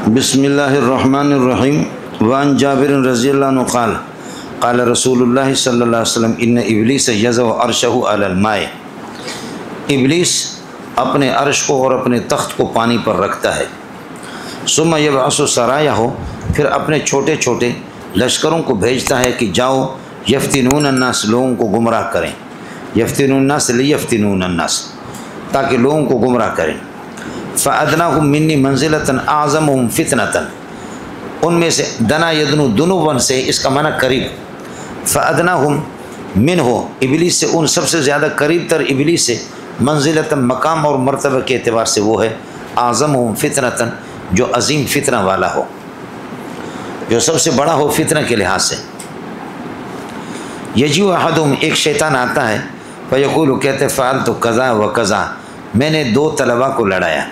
بسم اللہ الرحمن الرحیم وعن جابر رضی اللہ عنہ قال قال رسول اللہ صلی اللہ علیہ وسلم ان ابلیس یضع عرشہ علی الماء، ابلیس اپنے عرش کو اور اپنے تخت کو پانی پر رکھتا ہے۔ ثم یبعث سرایہ، پھر اپنے چھوٹے چھوٹے لشکروں کو بھیجتا ہے کہ جاؤ یفتنون الناس، لوگوں کو گمراہ کریں، یفتنون الناس لیفتنون الناس، تاکہ لوگوں کو گمراہ کریں۔ فَأَدْنَاهُمْ مِنِّي مَنزِلَةً أَعْظَمُهُمْ فِتْنَةً، ان میں سے دنا یدنو دنوبن سے اس کا معنی قریب، فَأَدْنَاهُمْ مِنْهُ ابلیس سے، ان سب سے زیادہ قریب تر ابلیس سے، منزلۃ مقام اور مرتبہ کے اعتبار سے وہ ہے اعظمہم فتنۃ، جو عظیم فتنہ والا ہو، جو سب سے بڑا ہو فتنہ کے لحاظ سے۔ یجیء احدہم، ایک شیطان آتا ہے، فیقول، کہتے فعلت کذا و کذا، میں نے دو طلباء کو لڑایا،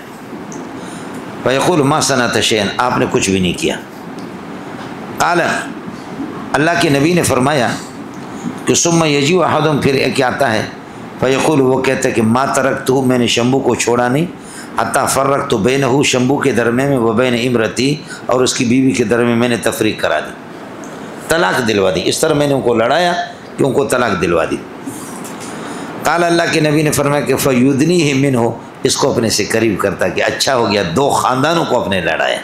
فیقول ما صنعت شیئا، آپ نے کچھ بھی نہیں کیا۔ قال، اللہ کے نبی نے فرمایا کہ ثم یجیء احدہم، پھر ایک آتا ہے، فیقول، وہ کہتا ہے کہ ما ترکتہ، میں نے شمبو کو چھوڑا نہیں، حتی فرقت بینہ، شمبو کے درمیان میں، و بین امرتی، اور اس کی بیوی کے درمیان میں نے تفریق کرا دی، طلاق دلوا دی، اس طرح میں نے ان کو لڑایا کہ ان کو طلاق دلوا دی۔ قال، اللہ کے نبی نے فرمایا کہ فیدنیہ منہ، اس کو اپنے سے قریب کرتا کہ اچھا ہو گیا، دو خاندانوں کو اپنے لڑایا۔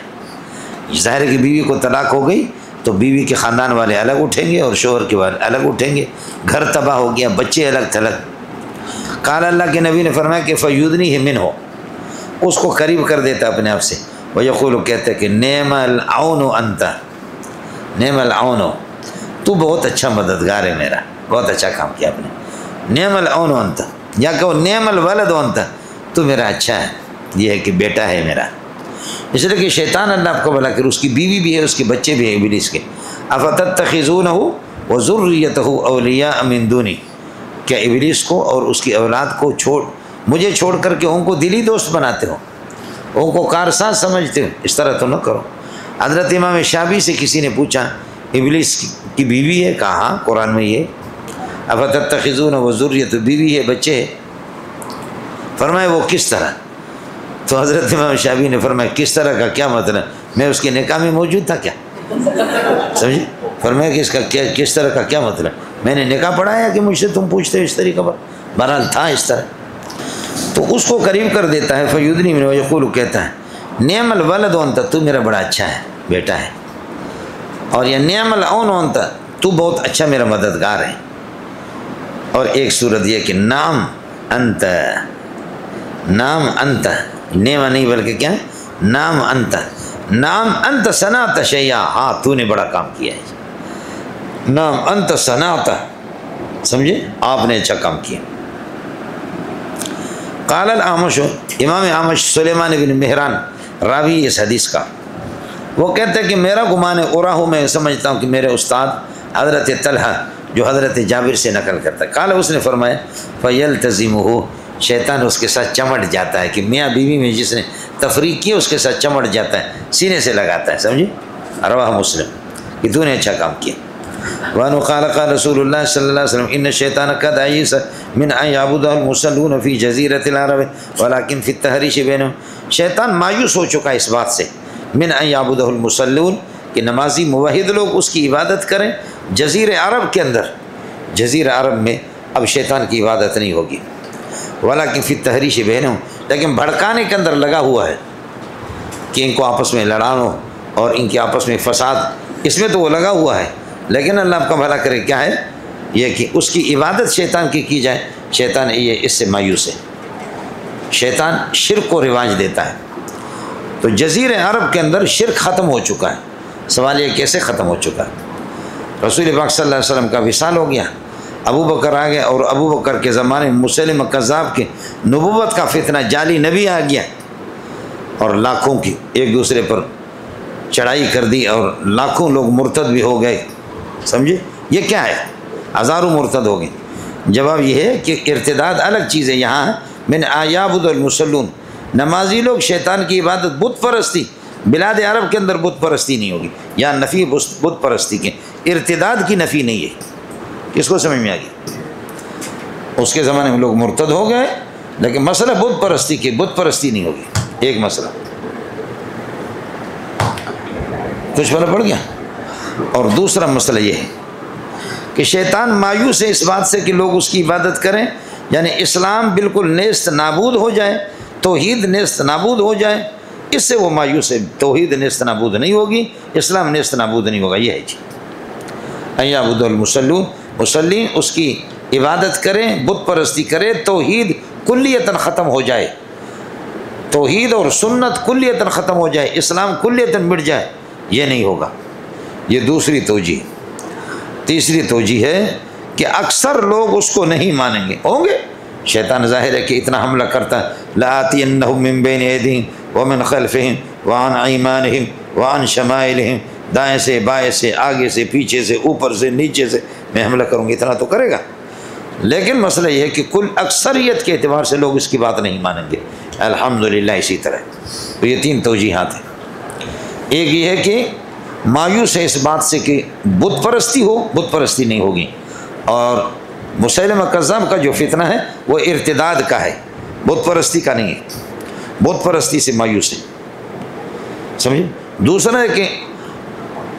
ظاہر ہے کہ بیوی کو طلاق ہو گئی تو بیوی کے خاندان والے الگ اٹھیں گے اور شوہر کے والے الگ اٹھیں گے، گھر تباہ ہو گیا، بچے الگ تھلگ۔ قال، اللہ کے نبی نے فرمایا کہ فیدنیہ منہ، اس کو قریب کر دیتا اپنے آپ سے، ویقول، کہتا ہے کہ نعم العون انت، نعم العون، تو بہت اچھا مددگار ہے میرا، بہت اچھا کام کیا آپ نے، نعم العون انت، یا کہو نعم الولد انت، تو میرا اچھا ہے، یہ ہے کہ بیٹا ہے میرا۔ اس لیے کہ شیطان اللہ آپ کو بھلا کر، اس کی بیوی بھی ہے، اس کے بچے بھی ہیں ابلیس کے۔ افتتخذونہ وذریتہ اولیاء من دونی، کیا ابلیس کو اور اس کی اولاد کو مجھے چھوڑ کر کے ان کو دلی دوست بناتے ہو، ان کو کارساز سمجھتے ہو؟ اس طرح تو نہ کرو۔ حضرت امام شافعی سے کسی نے پوچھا ابلیس کی بیوی ہے؟ کہا ہاں، قرآن میں یہ افتتخذونہ وذریتہ، بیوی ہے، بچے ہے۔ فرمایا وہ کس طرح؟ تو حضرت امام شافعی نے فرمایا کس طرح کا کیا مطلب، میں اس کے نکاح میں موجود تھا کیا؟ سمجھے؟ فرمایا کہ اس کا کس طرح کا کیا مطلب، میں نے نکاح پڑھایا کہ مجھ سے تم پوچھتے ہو اس طریقہ پر؟ بہرحال تھا اس طرح، تو اس کو قریب کر دیتا ہے۔ فیدنی من، ویقول، کہتا ہے نعم الولد انت، تو میرا بڑا اچھا ہے، بیٹا ہے، اور یہ نعم العون انت، تو بہت اچھا میرا مددگار ہے۔ اور ایک صورت یہ کہ نام انت، نام انت، نعمہ نہیں بلکہ کیا ہے، نام انت، نام انت صنعت شیئا، ہاں تو نے بڑا کام کیا ہے، نام انت صنعت، سمجھے، آپ نے اچھا کام کیا۔ قال الاعمش، امام اعمش سلیمان بن مہران راوی اس حدیث کا، وہ کہتے ہیں کہ میرا گمان ہے، اراہ، میں سمجھتا ہوں کہ میرے استاد حضرت طلحہ جو حضرت جابر سے نقل کرتا ہے، قال، اس نے فرمایا فیلتزمہ، شیطان اس کے ساتھ چمٹ جاتا ہے، کہ میاں بیوی میں جس نے تفریق کی اس کے ساتھ چمٹ جاتا ہے، سینے سے لگاتا ہے، سمجھے، رواہ مسلم، کہ تو نے اچھا کام کیا۔ وانو قال قال رسول اللہ صلی اللہ علیہ وسلم ان الشیطان قد عیس من ان یعبدہ المصلون فی جزیرۃ العرب ولکن فی التحریش بینہم، شیطان مایوس ہو چکا ہے اس بات سے، من ان یعبدہ المصلون، کہ نمازی موحد لوگ اس کی عبادت کریں جزیر عرب کے اندر، جزیر عرب میں اب شیطان کی عبادت نہیں ہوگی، ولیکن فی التحریش بینہم، لیکن بھڑکانے کے اندر لگا ہوا ہے کہ ان کو آپس میں لڑانا اور ان کے آپس میں فساد، اس میں تو وہ لگا ہوا ہے، لیکن اللہ آپ کا بھلا کرے کیا ہے یہ کہ اس کی عبادت شیطان کی جائے، شیطان یہ اس سے مایوس ہے، شیطان شرک کو رواج دیتا ہے۔ تو جزیر عرب کے اندر شرک ختم ہو چکا ہے، سوال یہ کیسے ختم ہو چکا ہے؟ رسول پاک صلی اللہ علیہ وسلم کا وصال ہو گیا، ابو بکر آ گیا، اور ابو بکر کے زمانے میں مسلمہ کذاب کے نبوت کا فتنہ، جعلی نبی آ گیا، اور لاکھوں کی ایک دوسرے پر چڑھائی کر دی، اور لاکھوں لوگ مرتد بھی ہو گئے، سمجھے، یہ کیا ہے، ہزاروں مرتد ہو گئے۔ جواب یہ ہے کہ ارتداد الگ چیز ہے، یہاں من یعبد المصلون، نمازی لوگ شیطان کی عبادت، بت پرستی، بلاد عرب کے اندر بت پرستی نہیں ہوگی، یہاں نفی بت پرستی کے، ارتداد کی نفی نہیں ہے۔ کس کو سمجھ میں آ گئی؟ اس کے زمانے میں لوگ مرتد ہو گئے، لیکن مسئلہ بت پرستی کی، بت پرستی نہیں ہوگی، ایک مسئلہ۔ کچھ پتہ پڑ گیا؟ اور دوسرا مسئلہ یہ ہے کہ شیطان مایوس ہے اس بات سے کہ لوگ اس کی عبادت کریں، یعنی اسلام بالکل نیست نابود ہو جائے، توحید نیست نابود ہو جائے، اس سے وہ مایوس ہے۔ توحید نیست نابود نہیں ہوگی، اسلام نیست نابود نہیں ہوگا، یہ ہے جی۔ ان یعبد المصلون، مصلین اس کی عبادت کریں، بت پرستی کریں، توحید کلیتاً ختم ہو جائے، توحید اور سنت کلیتاً ختم ہو جائے، اسلام کلیتاً مٹ جائے، یہ نہیں ہوگا۔ یہ دوسری توجیہ۔ تیسری توجیہ ہے کہ اکثر لوگ اس کو نہیں مانیں گے، ہوں گے۔ شیطان ظاہر ہے کہ اتنا حملہ کرتا ہے، لآتینہم من بین ایدیہم ومن خلفہم وعن ایمانہم وعن شمائلہم، دائیں سے بائیں سے آگے سے پیچھے سے اوپر سے نیچے سے میں حملہ کروں گی، اتنا تو کرے گا۔ لیکن مسئلہ یہ ہے کہ کل اکثریت کے اعتبار سے لوگ اس کی بات نہیں مانیں گے، الحمدللہ۔ اسی طرح تو یہ تین توجیحات ہیں۔ ایک یہ ہے کہ مایوس ہے اس بات سے کہ بت پرستی ہو، بت پرستی نہیں ہوگی، اور مسیلمہ کذاب کا جو فتنہ ہے وہ ارتداد کا ہے، بت پرستی کا نہیں ہے، بت پرستی سے مایوس ہے، سمجھے۔ دوسرا ہے کہ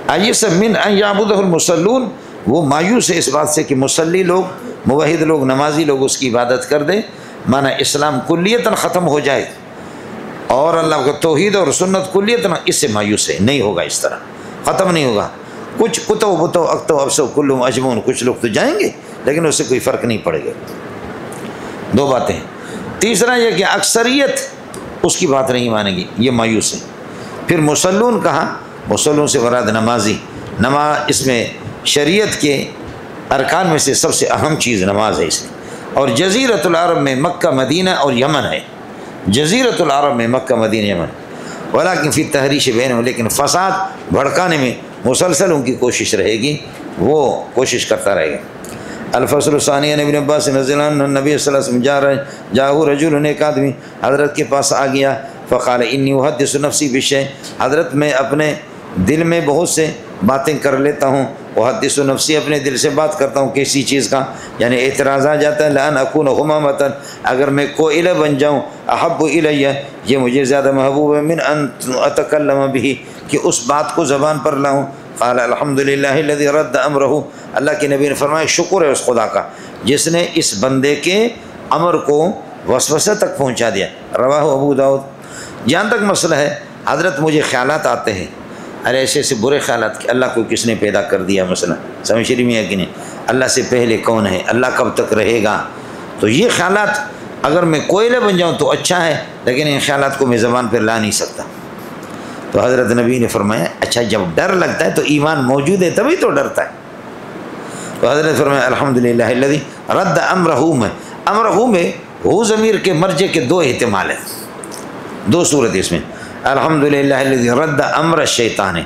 ایس من ان یعبدہ المصلون، وہ مایوس ہے اس بات سے کہ مصلی لوگ، موحد لوگ، نمازی لوگ اس کی عبادت کر دیں، معنی اسلام کلیتاً ختم ہو جائے اور اللہ کا توحید اور سنت کلیتاً، اس سے مایوس ہے، نہیں ہوگا، اس طرح ختم نہیں ہوگا۔ کچھ کتو بتو اکتو ابسو کلہم اجمعون، کچھ لوگ تو جائیں گے لیکن اس سے کوئی فرق نہیں پڑے گا۔ دو باتیں۔ تیسرا یہ کہ اکثریت اس کی بات نہیں مانے گی، یہ مایوس ہے۔ پھر مصلون کہا، مصلون سے مراد نمازی، نماز اس میں شریعت کے ارکان میں سے سب سے اہم چیز نماز ہے اس میں، اور جزیرۃ العرب میں مکہ مدینہ اور یمن ہے، جزیرۃ العرب میں مکہ مدینہ یمن، ولیکن فی تحریش بینہم، لیکن فساد بھڑکانے میں مسلسل ان کی کوشش رہے گی، وہ کوشش کرتا رہے گا۔ الفصل الثانی عن ابن عباس رضی اللہ عنہ نبی صلی اللہ علیہ وسلم جاءہ رجل، ایک آدمی حضرت کے پاس آ گیا، فقال انی احدث نفسی بشیء، حضرت میں اپنے دل میں بہت سے باتیں کر لیتا ہوں، احدث نفسی اپنے دل سے بات کرتا ہوں کسی چیز کا، یعنی اعتراض آ جاتا ہے، لان اکون غمامۃ، اگر میں کوئلہ بن جاؤں، احب الیہ، یہ مجھے زیادہ محبوب ہے، من ان اتکلم به، کہ اس بات کو زبان پر لاؤں۔ قال الحمدللہ الذی رد امرہ، اللہ کے نبی نے فرمایا شکر ہے اس خدا کا جس نے اس بندے کے امر کو وسوسہ تک پہنچا دیا، رواہ ابو داؤد۔ جہاں تک مسئلہ ہے، حضرت مجھے خیالات آتے ہیں، ارے ایسے ایسے برے خیالات کہ اللہ کو کس نے پیدا کر دیا، مثلا سمجھ رہی میں ہے کہ نہیں، اللہ سے پہلے کون ہے، اللہ کب تک رہے گا، تو یہ خیالات اگر میں کوئلہ بن جاؤں تو اچھا ہے، لیکن ان خیالات کو میں زبان پر لا نہیں سکتا۔ تو حضرت نبی نے فرمایا اچھا جب ڈر لگتا ہے تو ایمان موجود ہے تبھی تو ڈرتا ہے۔ تو حضرت فرمایا الحمدللہ الذی رد امرہ، میں امرہ میں ہو ضمیر کے مرجع کے دو احتمال ہیں، دو صورت اس میں، الحمدللہ الذی رد امر الشیطان،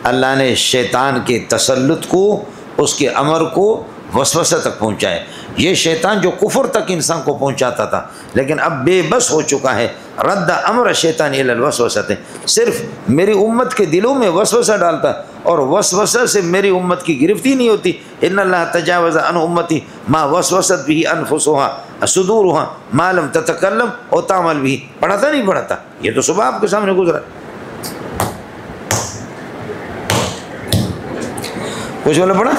اللہ نے شیطان کے تسلط کو، اس کے امر کو وسوسہ تک پہنچائے۔ یہ شیطان جو کفر تک انسان کو پہنچاتا تھا لیکن اب بے بس ہو چکا ہے، رد امر شیطان الی الوسوسۃ، صرف میری امت کے دلوں میں وسوسہ ڈالتا اور وسوسہ سے میری امت کی گرفتی نہیں ہوتی۔ ان اللہ تجاوز عن امتی ما وسوست به انفسها صدورها ما لم تتکلم او تعمل به، پڑھتا نہیں پڑھتا، یہ تو صبح آپ کے سامنے گزرا، کچھ بولا پڑھا۔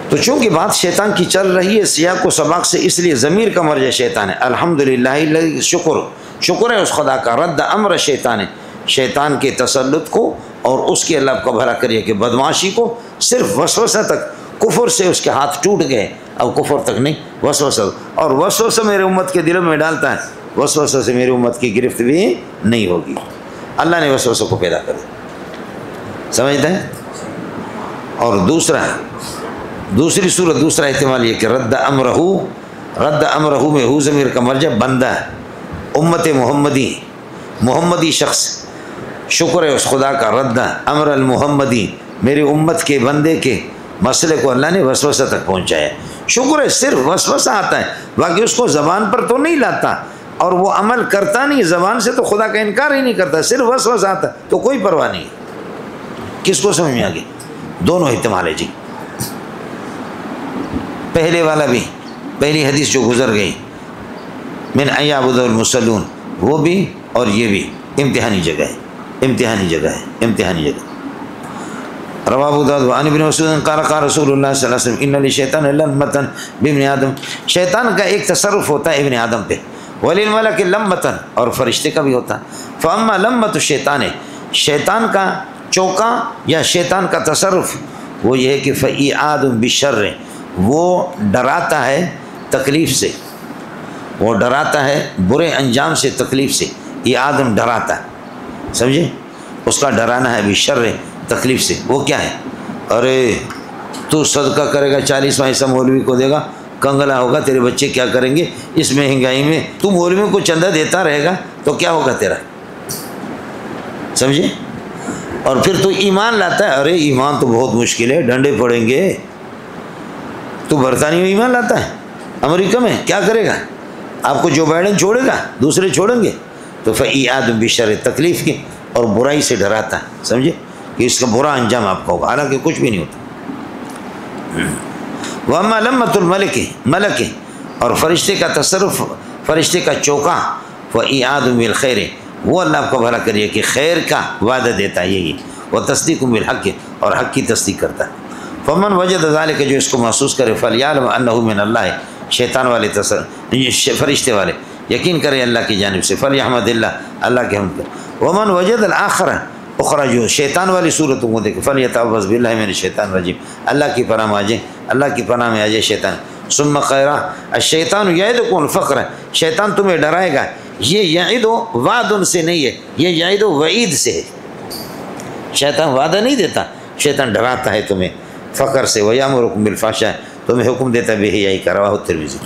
تو چونکہ بات شیطان کی چل رہی ہے سیاق و سباق سے، اس لیے ضمیر کا مرجع شیطان ہے۔ الحمدللہ شکر ہے اس خدا کا، رد امر شیطان ہے، شیطان کے تسلط کو اور اس کے اللہ کا بھلا کریے کہ بدمعاشی کو، صرف وسوسہ تک، کفر سے اس کے ہاتھ ٹوٹ گئے، اب کفر تک نہیں، وسوسہ، اور وسوسہ میرے امت کے دلوں میں ڈالتا ہے، وسوسہ سے میری امت کی گرفت بھی نہیں ہوگی، اللہ نے وسوسہ کو پیدا کر دیا، سمجھتے ہیں۔ اور دوسری صورت، دوسرا احتمال یہ کہ رد امرہ میں ہو ضمیر کا مرجع بندہ، امت محمدی شخص، شکر ہے اس خدا کا، رد امر المحمدی، میری امت کے بندے کے مسئلے کو اللہ نے وسوسہ تک پہنچایا۔ شکر ہے، صرف وسوسہ آتا ہے، باقی اس کو زبان پر تو نہیں لاتا اور وہ عمل کرتا نہیں، زبان سے تو خدا کا انکار ہی نہیں کرتا، صرف وسوسہ آتا ہے تو کوئی پرواہ نہیں۔ کس کو سمجھ میں آ گئی؟ دونوں احتمال ہے جی، پہلے والا بھی، پہلی حدیث جو گزر گئی من ان یعبد المصلون، وہ بھی اور یہ بھی امتحانی جگہ ہے۔ امتحانی جگہ ہے، امتحانی جگہ۔ رواه ابو داؤد وعن ابن مسعود قال قال رسول اللہ صلی اللہ علیہ وسلم ان للشیطان لمۃ بابن آدم، شیطان کا ایک تصرف ہوتا ہے ابن آدم پہ، وللملک لمۃ، اور فرشتے کا بھی ہوتا ہے۔ فاما لمۃ الشیطان، شیطان کا چوکا یا شیطان کا تصرف وہ یہ ہے کہ فإعاد بالشر، وہ ڈراتا ہے تکلیف سے، وہ ڈراتا ہے برے انجام سے، تکلیف سے، اعاد ڈراتا ہے، سمجھے؟ اس کا ڈرانا ہے بالشر، تکلیف سے۔ وہ کیا ہے؟ ارے تو صدقہ کرے گا 40واں حصہ مولوی کو دے گا، کنگلا ہوگا، تیرے بچے کیا کریں گے اس مہنگائی میں، تو مولوی کو چندہ دیتا رہے گا تو کیا ہوگا تیرا، سمجھے؟ اور پھر تو ایمان لاتا ہے، ارے ایمان تو بہت مشکل ہے، ڈنڈے پڑیں گے، تو برطانیہ میں ایمان لاتا ہے، امریکہ میں کیا کرے گا؟ آپ کو جو بائیڈن چھوڑے گا، دوسرے چھوڑیں گے، تو فإعاد بالشر، تکلیف کے اور برائی سے ڈراتا ہے، سمجھے کہ اس کا برا انجام آپ کا ہوگا، حالانکہ کچھ بھی نہیں ہوتا۔ وَأَمَّا لَمَّةُ الْمَلَكِ، ملک اور فرشتے کا تصرف، فرشتے کا چوکا، وَإِعَادٌ بِالْخَيْرِ، وہ اللہ کو بھلا کریے کہ خیر کا وعدہ دیتا ہے یہی، وَتَصْدِيقٌ بِالْحَقِّ، اور حق کی تصدیق کرتا ہے۔ فَمَنْ وَجَدَ ذَلِكَ، جو اس کو محسوس کرے، فَلْيَعْلَمْ أَنَّهُ مِنَ اللَّهِ، شیطان والے فرشتے والے یقین کرے اللہ کی جانب سے، فَلْيَحْمَدِ اللَّهِ، اللہ کے حمد کرے۔ وَمَنْ وَجَدَ الْآخَرَ، اخرى جو شیطان والی صورتوں کو دیکھے، فَلْيَتَعَوَّذْ بِاللَّهِ مِنَ الشَّيْطَانِ الرَّجِيمِ، اللہ کی پناہ میں آ جائیں، اللہ کی پناہ میں آ جائے شیطان۔ ثم قرأ الشیطان یعدکم الفقر، شیطان تمہیں ڈرائے گا، یہ یعد وعد سے نہیں ہے، یہ یعد وعید سے ہے، شیطان وعدہ نہیں دیتا، شیطان ڈراتا ہے تمہیں فقر سے، وَيَأْمُرُكُم بِالْفَحْشَاءِ، تمہیں حکم دیتا بے حیائی کا، رواه الترمذی۔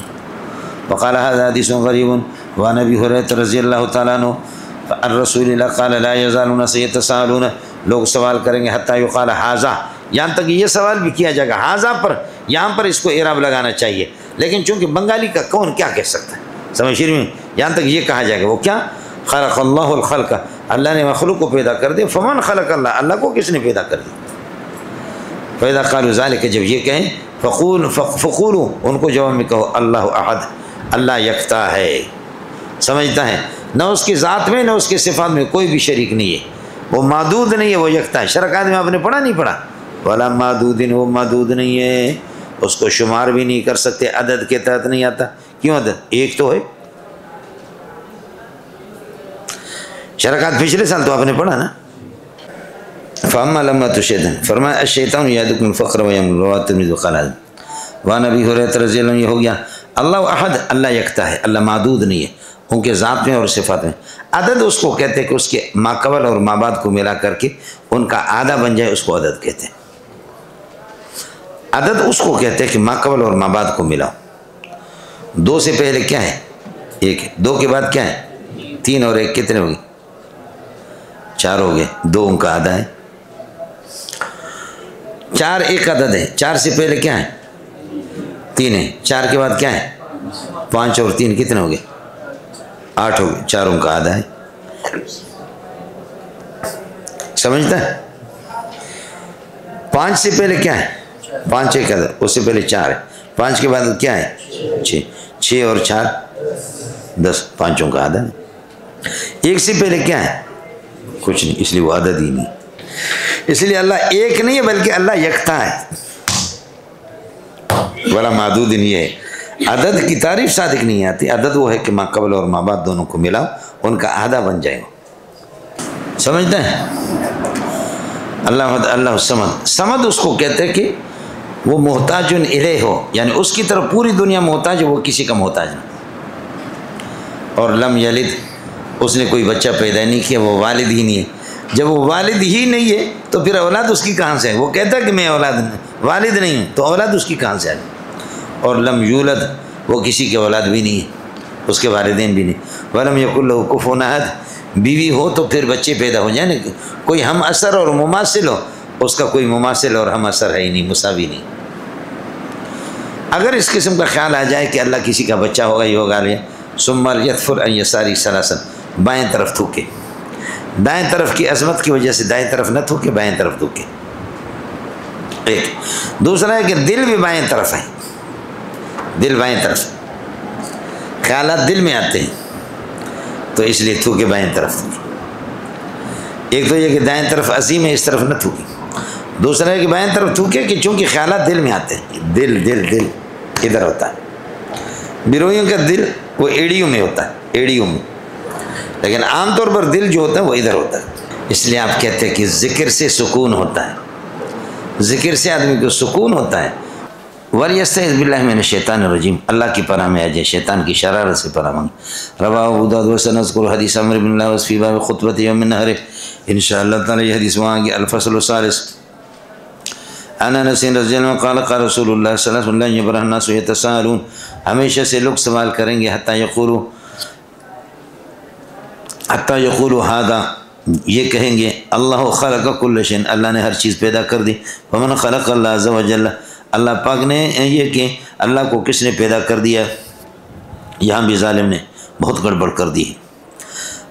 وقال هذا حدیث غریب وعن ابی ہریرہ رضی اللہ تعالیٰ عنہ عن رسول اللہ قال لا يزالون يتساءلون، لوگ سوال کریں گے حتی یقال ھذا، یہاں تک یہ سوال بھی کیا جائے گا ھذا پر، یہاں پر اس کو اعراب لگانا چاہیے، لیکن چونکہ بنگالی کا کون کیا کہہ سکتا ہے، سمجھ رہے ہیں؟ یہاں تک یہ کہا جائے گا، وہ کیا؟ خلق اللہ الخلق، اللہ نے مخلوق کو پیدا کر دیا، فمن خلق اللہ، اللہ کو کس نے پیدا کر دیا؟ فإذا قالوا ذلك، جب یہ کہیں، فقولوا، ان کو جواب میں کہو اللہ احد، اللہ یکتا ہے، سمجھتا ہے، نہ اس کی ذات میں نہ اس کے صفات میں کوئی بھی شریک نہیں ہے، وہ معدود نہیں ہے، وہ یکتا ہے۔ شرکات میں آپ نے پڑھا نہیں پڑھا؟ ولا معدود، وہ معدود نہیں ہے، اس کو شمار بھی نہیں کر سکتے، عدد کے تحت نہیں آتا، کیوں عدد؟ ایک تو ہے۔ شرکات پچھلے سال تو آپ نے پڑھا نا۔ فاما لما الشیطان، فرمایا الشیطان یعدکم الفقر ویامرکم، رواه الترمذی وقال وعن ابی ہریرہ رضی اللہ عنہ، یہ ہو گیا اللہ احد، اللہ یکتا ہے، اللہ معدود نہیں ہے ان کے ذات میں اور صفات میں۔ عدد اس کو کہتے ہیں کہ اس کے ماقبل اور مابعد کو ملا کر کے ان کا آدھا بن جائے، اس کو عدد کہتے ہیں۔ عدد اس کو کہتے ہیں کہ ماقبل اور مابعد کو ملاؤ۔ دو سے پہلے کیا ہے؟ ایک ہے، دو کے بعد کیا ہے؟ تین، اور ایک کتنے ہو گئے؟ چار ہو گئے، دو ان کا آدھا ہے، چار ایک عدد ہے، چار سے پہلے کیا ہے؟ تین ہے، چار کے بعد کیا ہے؟ پانچ، اور تین کتنے ہو گئے؟ آٹھ ہو گئے، چاروں کا آدھا ہے، سمجھتا ہے؟ پانچ سے پہلے کیا ہے؟ پانچ ایک عدد، اس سے پہلے چار ہے، پانچ کے بعد کیا ہے؟ چھ، چھ اور چار 10، پانچوں کا آدھا ہے۔ ایک سے پہلے کیا ہے؟ کچھ نہیں، اس لیے وہ عدد ہی نہیں، اس لیے اللہ ایک نہیں ہے بلکہ اللہ یکتا ہے، بڑا معدود نہیں ہے۔ عدد کی تعریف صادق نہیں آتی، عدد وہ ہے کہ ماقبل اور مابعد دونوں کو ملاؤ، ان کا آدھا بن جائے گا، سمجھتے ہیں؟ اللہ سمد، سمد اس کو کہتے ہیں کہ وہ محتاج الیہ ہو، یعنی اس کی طرف پوری دنیا محتاج ہے، وہ کسی کا محتاج نہیں۔ اور لم یلد، اس نے کوئی بچہ پیدا نہیں کیا، وہ والد ہی نہیں ہے۔ جب وہ والد ہی نہیں ہے تو پھر اولاد اس کی کہاں سے ہے؟ وہ کہتا ہے کہ میں اولاد والد نہیں ہوں، تو اولاد اس کی کہاں سے آئے؟ اور لم یولد، وہ کسی کے اولاد بھی نہیں ہے، اس کے والدین بھی نہیں۔ ولم یکن لہ کفوا احد، بیوی ہو تو پھر بچے پیدا ہو جائیں نا، کوئی ہم اثر اور مماثل ہو، اس کا کوئی مماثل اور ہم اثر ہے ہی نہیں، مساوی نہیں۔ اگر اس قسم کا خیال آ جائے کہ اللہ کسی کا بچہ ہوگا، یہ ہوگا، ثم یدفر عن یساری ثلاثا، بائیں طرف تھوکے، دائیں طرف کی عظمت کی وجہ سے دائیں طرف نہ تھوکے، بائیں طرف تھوکے۔ ایک دوسرا ہے کہ دل بھی بائیں طرف ہے، دل بائیں طرف، خیالات دل میں آتے ہیں، تو اس لیے تھوکے بائیں طرف تھوکے۔ ایک تو یہ کہ دائیں طرف عظیم ہے، اس طرف نہ تھوکی، دوسرا ہے کہ بائیں طرف تھوکے کہ چونکہ خیالات دل میں آتے ہیں، دل دل دل ادھر ہوتا ہے، بروئیوں کا دل وہ ایڑیوں میں ہوتا ہے، ایڑیوں میں، لیکن عام طور پر دل جو ہوتا ہے وہ ادھر ہوتا ہے۔ اس لیے آپ کہتے ہیں کہ ذکر سے سکون ہوتا ہے، ذکر سے آدمی کو سکون ہوتا ہے۔ وَلْيَسْتَعِذْ بِاللَّهِ مِنَ الشَّيْطَانِ الرَّجِيمِ، اللہ کی پناہ میں آ جائے شیطان کی شرارت سے پناہ مانگے۔ رواہ ابو داؤد وسنذکر حدیث عمرو بن العاص فی باب خطبۃ یوم النحر، انشاءاللہ تعالی یہ حدیث وہاں گے۔ الفصل الثالث عن انس رضی اللہ عنہ قال قال رسول اللہ صلی اللہ علیہ وسلم لن يبرح الناس يتساءلون، ہمیشہ سے لوگ سوال کریں گے حتی یقولوا هذا، یہ کہیں گے اللہ خلق کل شیء، اللہ نے ہر چیز پیدا کر دی، فمن خلق اللہ عز وجل، اللہ پاک نے یہ کہ اللہ کو کس نے پیدا کر دیا، یہاں بھی ظالم نے بہت گڑبڑ کر دی ہے۔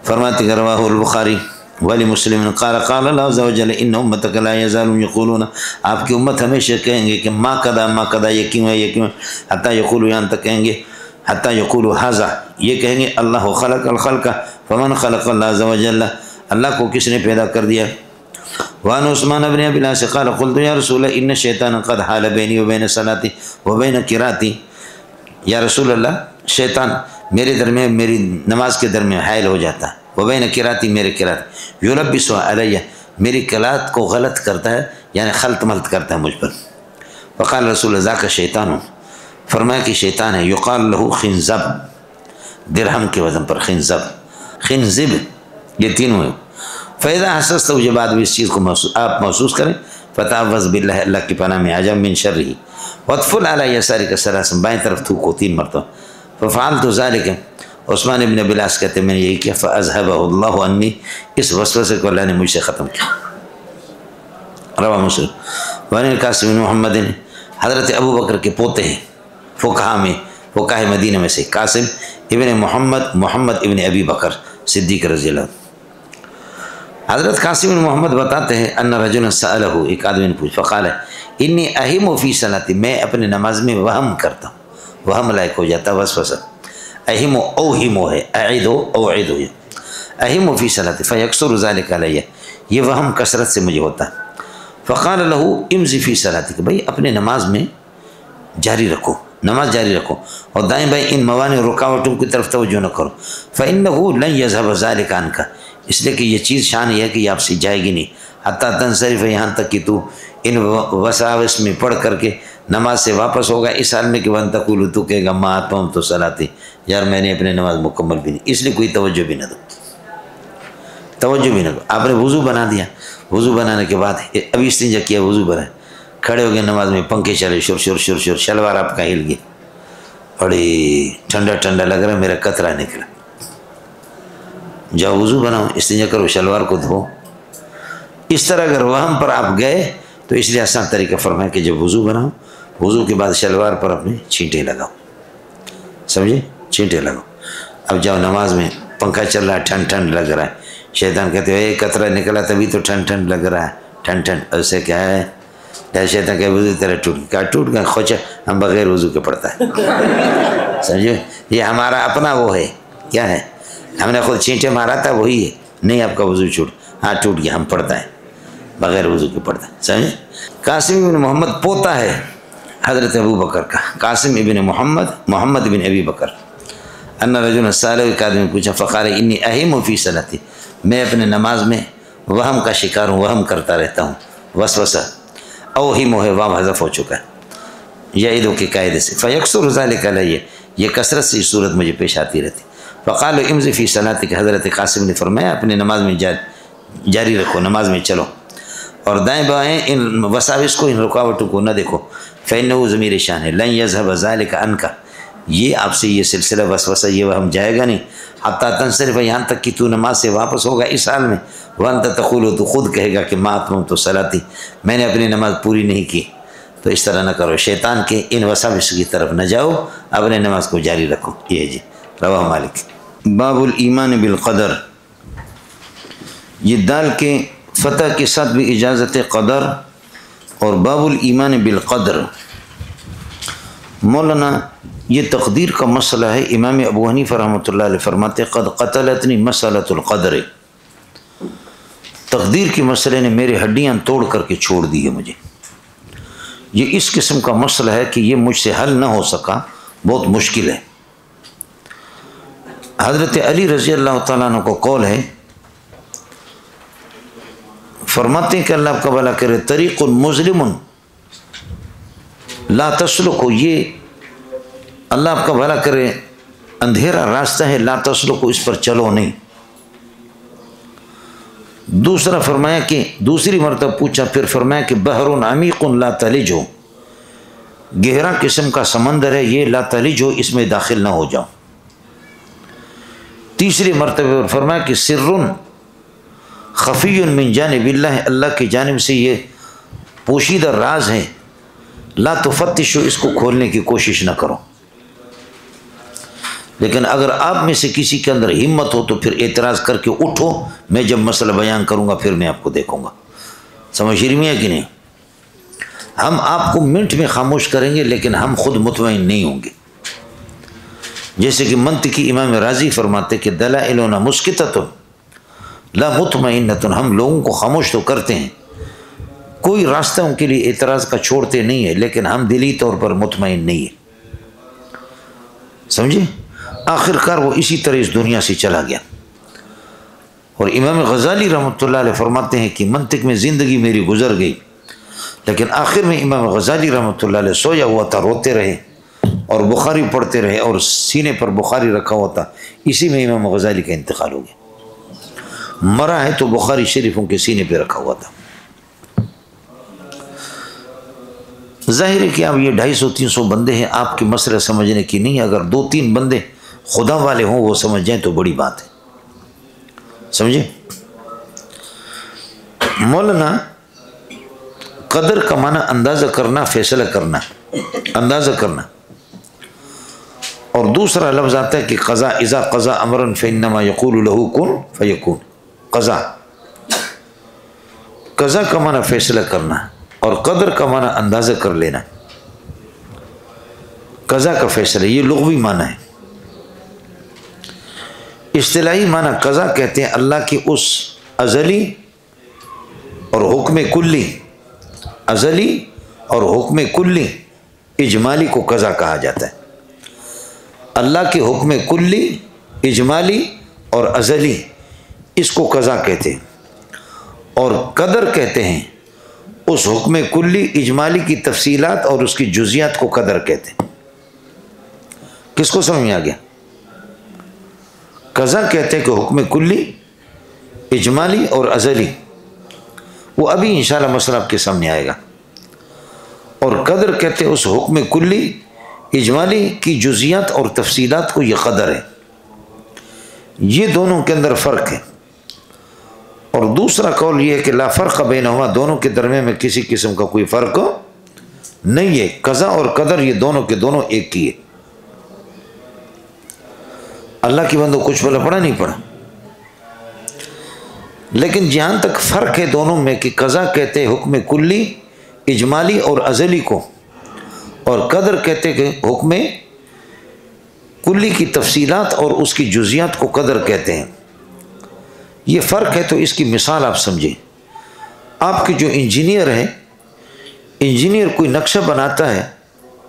فرماتے کہ رواہ البخاری ولی مسلم قال قال اللہ عز وجل ان امتک لا یزالون یقولون، آپ کی امت ہمیشہ کہیں گے کہ ما قدا ما قدا، یہ کیوں ہے یہ کیوں ہے، حتی یقولوا، یہاں تک کہیں گے حتی یقولوا ھذا، یہ کہیں گے اللہ خلق الخلق فمن خلق اللہ عز وجل، اللہ کو کس نے پیدا کر دیا۔ وعن عثمان بن ابی العاص قال قلت یا رسول اللہ ان الشیطان قد حال بینی وبین صلاتی وبین قراتی، یا رسول اللہ شیطان میرے درمیان، میری نماز کے درمیان حائل ہو جاتا ہے، وبین قراتی، میرے قرات، یلبس علیہ، میری قرات کو غلط کرتا ہے، یعنی خلط ملط کرتا ہے مجھ پر۔ فقال رسول اللہ ذاک شیطان، فرمایا کہ شیطان ہے، یقال له خنزب، درہم کے وزن پر خنزب، خنزب، یہ تینوں ہیں۔ فَإِذَا حَسَسْتَ، جب بعد بھی اس چیز کو آپ محسوس کریں، فَتَعَوَّذْ بِاللَّهِ، اللہ کی پناہ میں آ جاؤ، مِن شَرِّهِ، وَاطْفُلْ عَلَى يَسَارِكَ ثَلَاثًا، بائیں طرف تھوکو 3 مرتبہ۔ فَفَعَلْتُ ذَلِكَ، عثمان ابن ابی العاص کہتے ہیں میں نے یہی کیا، فَأَذْهَبَهُ اللَّهُ عَنِّي، اس وسوسے کو اللہ نے مجھ سے ختم کیا۔ رواہ مسلم۔ وعن القاسم بن محمد، حضرت ابو بکر کے پوتے ہیں، فقہاء میں، فقہاء مدینہ میں سے قاسم ابن محمد ابن ابی بکر صدیق رضی اللہ عنہ۔ حضرت قاسم بن محمد بتاتے ہیں ان رجلا سألہ، ایک آدمی نے پوچھ، فقال انی اہم فی صلاتی، میں اپنے نماز میں وہم کرتا ہوں، وہم لائق ہو جاتا، وسوسہ، اہم اوہم ہے، اعید اوعید ہے، اہم فی صلاتی فیکثر ذلک علیہ، یہ وہم کثرت سے مجھے ہوتا ہے۔ فقال له امضی فی صلاتی، کہ بھائی اپنے نماز میں جاری رکھو، نماز جاری رکھو، اور دائیں بائیں ان موانع رکاوٹوں کی طرف توجہ نہ کرو، فإنه لن يذهب ذلك عنك، اس لیے کہ یہ چیز شان یہ ہے کہ یہ آپ سے جائے گی نہیں، حتیٰ تنصرف، یہاں تک کہ تو ان وساوس میں پڑھ کر کے نماز سے واپس ہوگا، اس حال میں کہ وَأَن تَقُولُ، تو کہے گا مَا أَتْمَمْتُ صَلَاتِي، یار میں نے اپنے نماز مکمل بھی نہیں، اس لیے کوئی توجہ بھی نہ دو، توجہ بھی نہ دو۔ آپ نے وضو بنا دیا، وضو بنانے کے بعد ابھی استنجا کیا، وضو بنائے، کھڑے ہو گئے نماز میں، پنکھے چلے، شور شور شور شور، شلوار آپ کا ہل گیا، بڑی ٹھنڈا ٹھنڈا لگ رہا ہے، میرا قطرہ نکلا، جاؤ وضو بناؤ، استنجا کرو، شلوار کو دھو۔ اس طرح اگر وہم پر آپ گئے تو اس لیے آسان طریقہ فرمایا کہ جب وضو بناؤ، وضو کے بعد شلوار پر اپنے چھینٹے لگاؤ، سمجھے، چھینٹے لگاؤ۔ اب جاؤ نماز میں، پنکھا چل رہا ہے، ٹھنڈ ٹھنڈ لگ رہا ہے، شیطان کہتے ہیں ایک قطرہ نکلا تبھی تو ٹھنڈ ٹھنڈ لگ رہا ہے، ٹھنڈ ٹھنڈ، اسے کیا ہے، شیطان کہ وضو تیرا ٹوٹ گیا، ٹوٹ گیا، خوچا، ہم بغیر وضو کے پڑتا ہے، سمجھے، یہ ہمارا اپنا وہ ہے، کیا ہے، ہم نے خود چھینٹے مارا تھا وہی ہے، نہیں آپ کا وضو ٹوٹ گیا، ہم پڑھتا ہے بغیر وضو کے پڑھتا ہے، سمجھے۔ قاسم ابن محمد پوتا ہے حضرت ابو بکر کا، قاسم ابن محمد ابن ابی بکر، ان رجل سألہ، ایک آدمی نے پوچھا، فقال انی اہم فی صلاتی، میں اپنے نماز میں وہم کا شکار ہوں، وہم کرتا رہتا ہوں، وسوسہ، اوہم ہے، واو حذف ہو چکا ہے یعیدو کے قاعدے سے، فیکثر ذلک علیہ، یہ کثرت سے صورت مجھے پیش آتی رہتی۔ فقال امضی فی صلاتی، کہ حضرت قاسم نے فرمایا اپنے نماز میں جاری رکھو، نماز میں چلو، اور دائیں بائیں ان وساوس کو، ان رکاوٹوں کو نہ دیکھو، فإنه ضمیر شان ہے، لن يذهب ذلك عنك، یہ آپ سے یہ سلسلہ وسوسہ، یہ وہم جائے گا نہیں، حتیٰ تنصرف، یہاں تک کہ تو نماز سے واپس ہوگا اس حال میں، وانت تقول، تو خود کہے گا کہ ما اتممت صلاتی، میں نے اپنی نماز پوری نہیں کی۔ تو اس طرح نہ کرو، شیطان کے ان وساوس کی طرف نہ جاؤ، اپنے نماز کو جاری رکھو۔ یہ جی رواہ مالک۔ باب الایمان بالقدر، یہ دال کے فتح کے ساتھ بھی اجازت قدر، اور باب الایمان بالقدر، مولانا یہ تقدیر کا مسئلہ ہے، امام ابو حنیفہ رحمۃ اللہ علیہ فرماتے قد قتلتنی مسئلۃ القدر، تقدیر کے مسئلے نے میری ہڈیاں توڑ کر کے چھوڑ دی ہے مجھے. یہ اس قسم کا مسئلہ ہے کہ یہ مجھ سے حل نہ ہو سکا، بہت مشکل ہے. حضرت علی رضی اللہ تعالیٰ عنہ کو قول ہے، فرماتے ہیں کہ اللہ آپ کا بھلا کرے، طریق مظلم لا تسلکو، یہ اللہ آپ کا بھلا کرے اندھیرا راستہ ہے، لا تسلکو، اس پر چلو نہیں. دوسرا فرمایا کہ دوسری مرتبہ پوچھا، پھر فرمایا کہ بحر عمیق لا تلجو، گہرا قسم کا سمندر ہے یہ، لا تلجو، اس میں داخل نہ ہو جاؤ. تیسری مرتبہ فرمایا کہ سر خفی من جانب اللہ، اللہ کی جانب سے یہ پوشیدہ راز ہے، لا تفتشو، اس کو کھولنے کی کوشش نہ کرو. لیکن اگر آپ میں سے کسی کے اندر ہمت ہو تو پھر اعتراض کر کے اٹھو، میں جب مسئلہ بیان کروں گا پھر میں آپ کو دیکھوں گا. سمجھ رہی ہے کہ نہیں؟ ہم آپ کو منٹ میں خاموش کریں گے لیکن ہم خود مطمئن نہیں ہوں گے. جیسے کہ منطقی امام راضی فرماتے کہ دلائلنا مسکتۃ لا مطمئنۃ، ہم لوگوں کو خاموش تو کرتے ہیں، کوئی راستہ ان کے لیے اعتراض کا چھوڑتے نہیں ہے، لیکن ہم دلی طور پر مطمئن نہیں ہیں. سمجھے؟ آخر کار وہ اسی طرح اس دنیا سے چلا گیا. اور امام غزالی رحمۃ اللہ علیہ فرماتے ہیں کہ منطق میں زندگی میری گزر گئی، لیکن آخر میں امام غزالی رحمۃ اللہ علیہ سویا ہوا تھا، روتے رہے اور بخاری پڑھتے رہے اور سینے پر بخاری رکھا ہوا تھا. اسی میں امام غزالی کا انتقال ہو گیا. مرا ہے تو بخاری شریفوں کے سینے پہ رکھا ہوا تھا. ظاہر ہے کہ اب یہ 250-300 بندے ہیں، آپ کے مسئلہ سمجھنے کی نہیں. اگر 2-3 بندے خدا والے ہوں وہ سمجھ جائیں تو بڑی بات ہے. سمجھے؟ مولانا قدر کا معنی اندازہ کرنا، فیصلہ کرنا، اندازہ کرنا. اور دوسرا لفظ آتا ہے کہ قضا، اذا قضا امرا فانما یقول له کن فیکون. قضا، قضا کا معنی فیصلہ کرنا اور قدر کا معنی اندازہ کر لینا. قضا کا فیصلہ یہ لغوی معنی ہے. اصطلاحی معنی قضا کہتے ہیں اللہ کی اس ازلی اور حکم کلی، ازلی اور حکم کلی اجمالی کو قضا کہا جاتا ہے. اللہ کے حکم کلی، اجمالی اور ازلی، اس کو قضا کہتے ہیں. اور قدر کہتے ہیں اس حکم کلی اجمالی کی تفصیلات اور اس کی جزیات کو قدر کہتے ہیں. کس کو سمجھ میں آ گیا؟ قضا کہتے ہیں کہ حکم کلی، اجمالی اور ازلی، وہ ابھی انشاءاللہ مسئلہ آپ کے سامنے آئے گا. اور قدر کہتے ہیں اس حکم کلی، اجمالی کی جزیات اور تفصیلات کو یہ قدر ہے. یہ دونوں کے اندر فرق ہے. اور دوسرا قول یہ ہے کہ لا فرق بینہما، دونوں کے درمیان میں کسی قسم کا کوئی فرق نہیں ہے. قضا اور قدر یہ دونوں کے دونوں ایک ہی ہے. اللہ کی بندوں کچھ بلا پڑا نہیں پڑا، لیکن جہاں تک فرق ہے دونوں میں کہ قضا کہتے ہیں حکم کلی، اجمالی اور ازلی کو، اور قدر کہتے ہیں کہ حکم کلی کی تفصیلات اور اس کی جزیات کو قدر کہتے ہیں. یہ فرق ہے. تو اس کی مثال آپ سمجھیں. آپ کے جو انجینئر ہیں، انجینئر کوئی نقشہ بناتا ہے،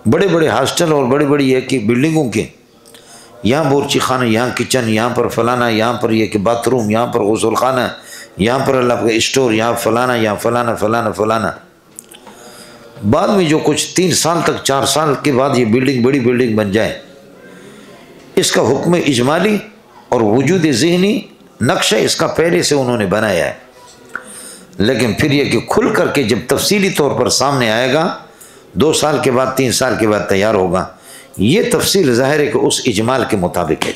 بڑے بڑے ہاسٹل اور بڑی بڑی یہ کہ بلڈنگوں کے، یہاں بورچی خانہ، یہاں کچن، یہاں پر فلانا، یہاں پر یہ کہ باتھ روم، یہاں پر غسل خانہ، یہاں پر اللہ کا اسٹور، یہاں فلانا، یہاں فلانا فلانا فلانا. بعد میں جو کچھ 3 سال تک، 4 سال کے بعد یہ بلڈنگ بڑی بلڈنگ بن جائے، اس کا حکم اجمالی اور وجود ذہنی نقشہ اس کا پہلے سے انہوں نے بنایا ہے. لیکن پھر یہ کہ کھل کر کے جب تفصیلی طور پر سامنے آئے گا، 2 سال کے بعد، 3 سال کے بعد تیار ہوگا. یہ تفصیل ظاہر ہے کہ اس اجمال کے مطابق ہے.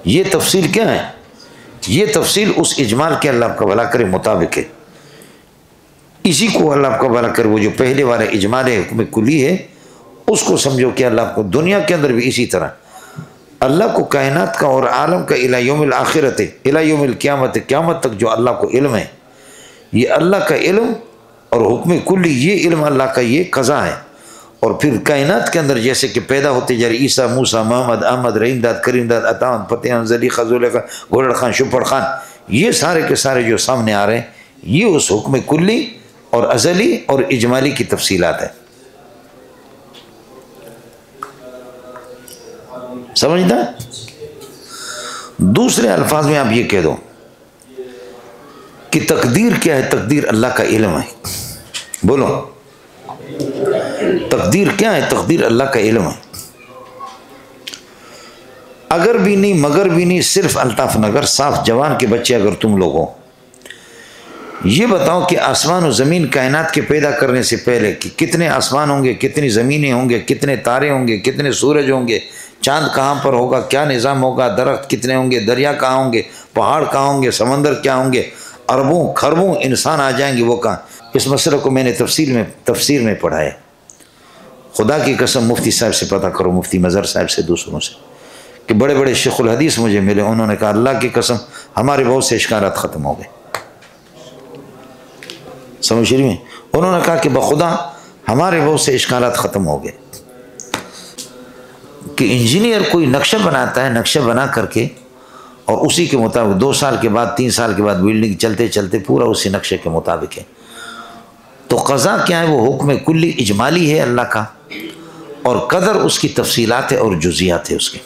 یہ تفصیل کیا ہے؟ یہ تفصیل اس اجمال کے اللہ آپ کا بھلا کرے مطابق ہے. اسی کو اللہ آپ کا بھلا کرے، وہ جو پہلے والا اجمال ہے، حکم کلی ہے، اس کو سمجھو کہ اللہ آپ کو دنیا کے اندر بھی اسی طرح اللہ کو کائنات کا اور عالم کا الی یوم الآخرت، الی یوم القیامت، قیامت تک جو اللہ کو علم ہے، یہ اللہ کا علم اور حکم کلی، یہ علم اللہ کا یہ قضا ہے. اور پھر کائنات کے اندر جیسے کہ پیدا ہوتے جا رہے عیسیٰ، موسیٰ، محمد، احمد، رحیم داد، کریم داد، عطا، فتح، زلیخا، زلیخا، گھوڑڑ خان، شپڑ خان، یہ سارے کے سارے جو سامنے آ رہے ہیں یہ اس حکم کلی اور ازلی اور اجمالی کی تفصیلات ہیں. سمجھتا ہے؟ دوسرے الفاظ میں آپ یہ کہہ دو کہ تقدیر کیا ہے؟ تقدیر اللہ کا علم ہے. بولو تقدیر کیا ہے؟ تقدیر اللہ کا علم ہے. اگر بھی نہیں مگر بھی نہیں، صرف الطاف نگر صاف جوان کے بچے اگر تم لوگ ہو، یہ بتاؤ کہ آسمان و زمین کائنات کے پیدا کرنے سے پہلے کہ کتنے آسمان ہوں گے، کتنی زمینیں ہوں گے، کتنے تارے ہوں گے، کتنے سورج ہوں گے، چاند کہاں پر ہوگا، کیا نظام ہوگا، درخت کتنے ہوں گے، دریا کہاں ہوں گے، پہاڑ کہاں ہوں گے، سمندر کیا ہوں گے، اربوں کھربوں انسان آ جائیں گے وہ کہاں. اس مسئلے کو میں نے تفسیر میں پڑھا ہے. خدا کی قسم مفتی صاحب سے پتہ کرو، مفتی مظہر صاحب سے، دوسروں سے، کہ بڑے بڑے شیخ الحدیث مجھے ملے، انہوں نے کہا اللہ کی قسم ہمارے بہت سے اشکالات ختم ہو گئے. سمجھ رہی میں؟ انہوں نے کہا کہ بخدا ہمارے بہت سے اشکالات ختم ہو گئے. کہ انجینئر کوئی نقشہ بناتا ہے، نقشہ بنا کر کے اور اسی کے مطابق 2 سال کے بعد 3 سال کے بعد بلڈنگ چلتے چلتے پورا اسی نقشے کے مطابق ہے. تو قضا کیا ہے؟ وہ حکم کلی اجمالی ہے اللہ کا، اور قدر اس کی تفصیلات ہے اور جزیات ہے اس کے.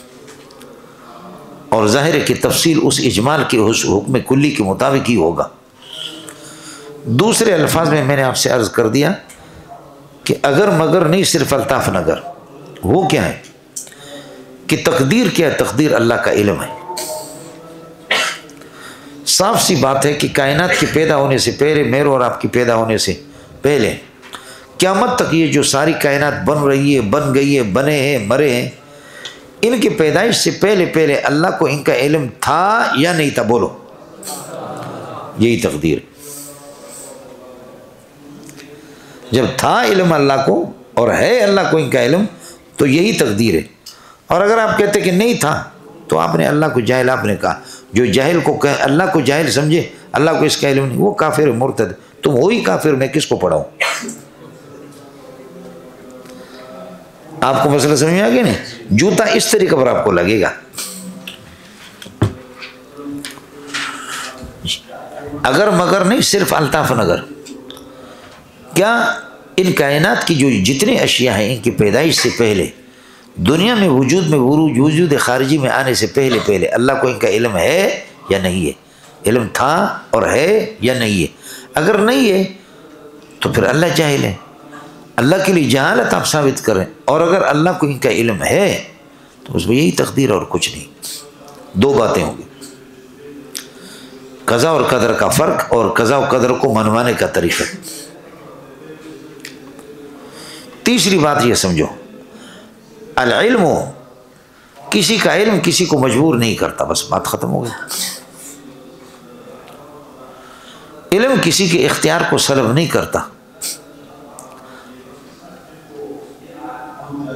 اور ظاہر ہے کہ تفصیل اس اجمال کے حکم کلی کے مطابق ہی ہوگا. دوسرے الفاظ میں نے آپ سے عرض کر دیا کہ اگر مگر نہیں، صرف الطاف نگر. وہ کیا ہے کہ تقدیر کیا ہے؟ تقدیر اللہ کا علم ہے. صاف سی بات ہے کہ کائنات کے پیدا ہونے سے پہلے، میرے اور آپ کی پیدا ہونے سے پہلے قیامت تک یہ جو ساری کائنات بن رہی ہے، بن گئی ہے، بنے ہیں، مرے ہیں، ان کی پیدائش سے پہلے اللہ کو ان کا علم تھا یا نہیں تھا؟ بولو. یہی تقدیر. جب تھا علم اللہ کو اور ہے اللہ کو ان کا علم تو یہی تقدیر ہے. اور اگر آپ کہتے کہ نہیں تھا تو آپ نے اللہ کو جاہل، آپ نے کہا جو جاہل کو اللہ کو جاہل سمجھے، اللہ کو اس کا علم نہیں، وہ کافر ہے، مرتد. تم وہی کافر، میں کس کو پڑھاؤں؟ آپ کو مسئلہ سمجھ میں آ گیا نہیں؟ جوتا اس طریقے پر آپ کو لگے گا. اگر مگر نہیں، صرف الطاف نگر. کیا ان کائنات کی جو جتنے اشیاء ہیں ان کی پیدائش سے پہلے، دنیا میں وجود خارجی میں آنے سے پہلے اللہ کو ان کا علم ہے یا نہیں ہے؟ علم تھا اور ہے یا نہیں ہے؟ اگر نہیں ہے تو پھر اللہ جاہل ہے. اللہ کے لیے جہالت آپ ثابت کریں. اور اگر اللہ کو ان کا علم ہے تو اس میں یہی تقدیر اور کچھ نہیں. 2 باتیں ہوں گی، قضا اور قدر کا فرق اور قضا و قدر کو منوانے کا طریقہ. تیسری بات یہ سمجھو، العلم، کسی کا علم کسی کو مجبور نہیں کرتا. بس بات ختم ہو گئی. علم کسی کے اختیار کو سلب نہیں کرتا.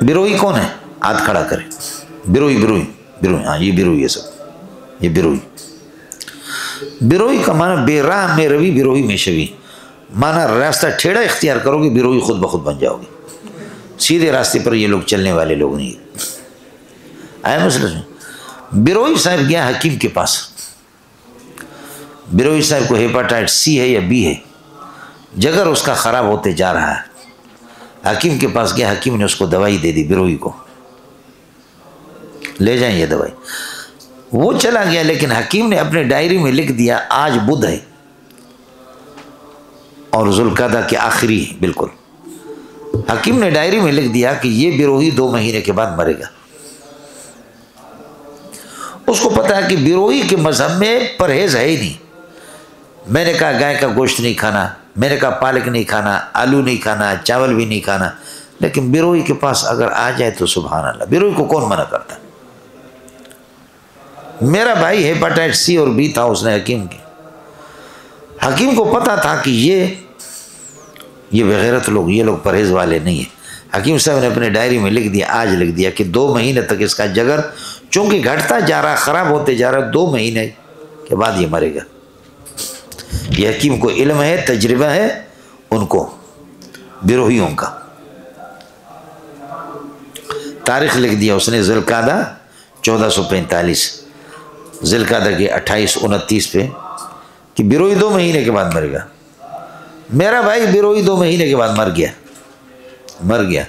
بروئی کون ہے؟ ہاتھ کھڑا کرے. بروئی. ہاں یہ بروئی ہے سب. یہ بروئی کا معنی بے راہ میں روی، بروئی میں شوی. معنی راستہ ٹھیڑا اختیار کرو گے، بروئی خود بخود بن جاؤ گے. سیدھے راستے پر یہ لوگ چلنے والے لوگ نہیں. آیا مسئلہ میں؟ بروئی صاحب گیا حکیم کے پاس. بروئی صاحب کو ہیپاٹائٹ سی ہے یا بی ہے، جگر اس کا خراب ہوتے جا رہا ہے. حکیم کے پاس گیا، حکیم نے اس کو دوائی دے دی. بروئی کو لے جائیں یہ دوائی. وہ چلا گیا، لیکن حکیم نے اپنے ڈائری میں لکھ دیا آج بدھ ہے اور ذوالقعدہ کے آخری ہے. بالکل حکیم نے ڈائری میں لکھ دیا کہ یہ بروئی 2 مہینے کے بعد مرے گا. اس کو پتا ہے کہ بروئی کے مذہب میں پرہیز ہے ہی نہیں. میں نے کہا گائے کا گوشت نہیں کھانا، میں نے کہا پالک نہیں کھانا، آلو نہیں کھانا، چاول بھی نہیں کھانا. لیکن بروئی کے پاس اگر آ جائے تو سبحان اللہ، بروئی کو کون منع کرتا؟ میرا بھائی ہیپاٹائٹ سی اور بی تھا اس نے حکیم کے. حکیم کو پتا تھا کہ یہ بغیرت لوگ، یہ لوگ پرہیز والے نہیں ہیں. حکیم صاحب نے اپنے ڈائری میں لکھ دیا، آج لکھ دیا کہ 2 مہینے تک اس کا جگر چونکہ گھٹتا جا رہا، خراب ہوتے جا رہا، 2 مہینے کے بعد یہ مرے گا. یہ حکیم کو علم ہے، تجربہ ہے ان کو، بروہیوں کا. تاریخ لکھ دیا اس نے، ذوالقعدہ 1445، ذوالقعدہ کے 28 29 پہ کہ بیروئی 2 مہینے کے بعد مرے گا. میرا بھائی بیروئی 2 مہینے کے بعد مر گیا.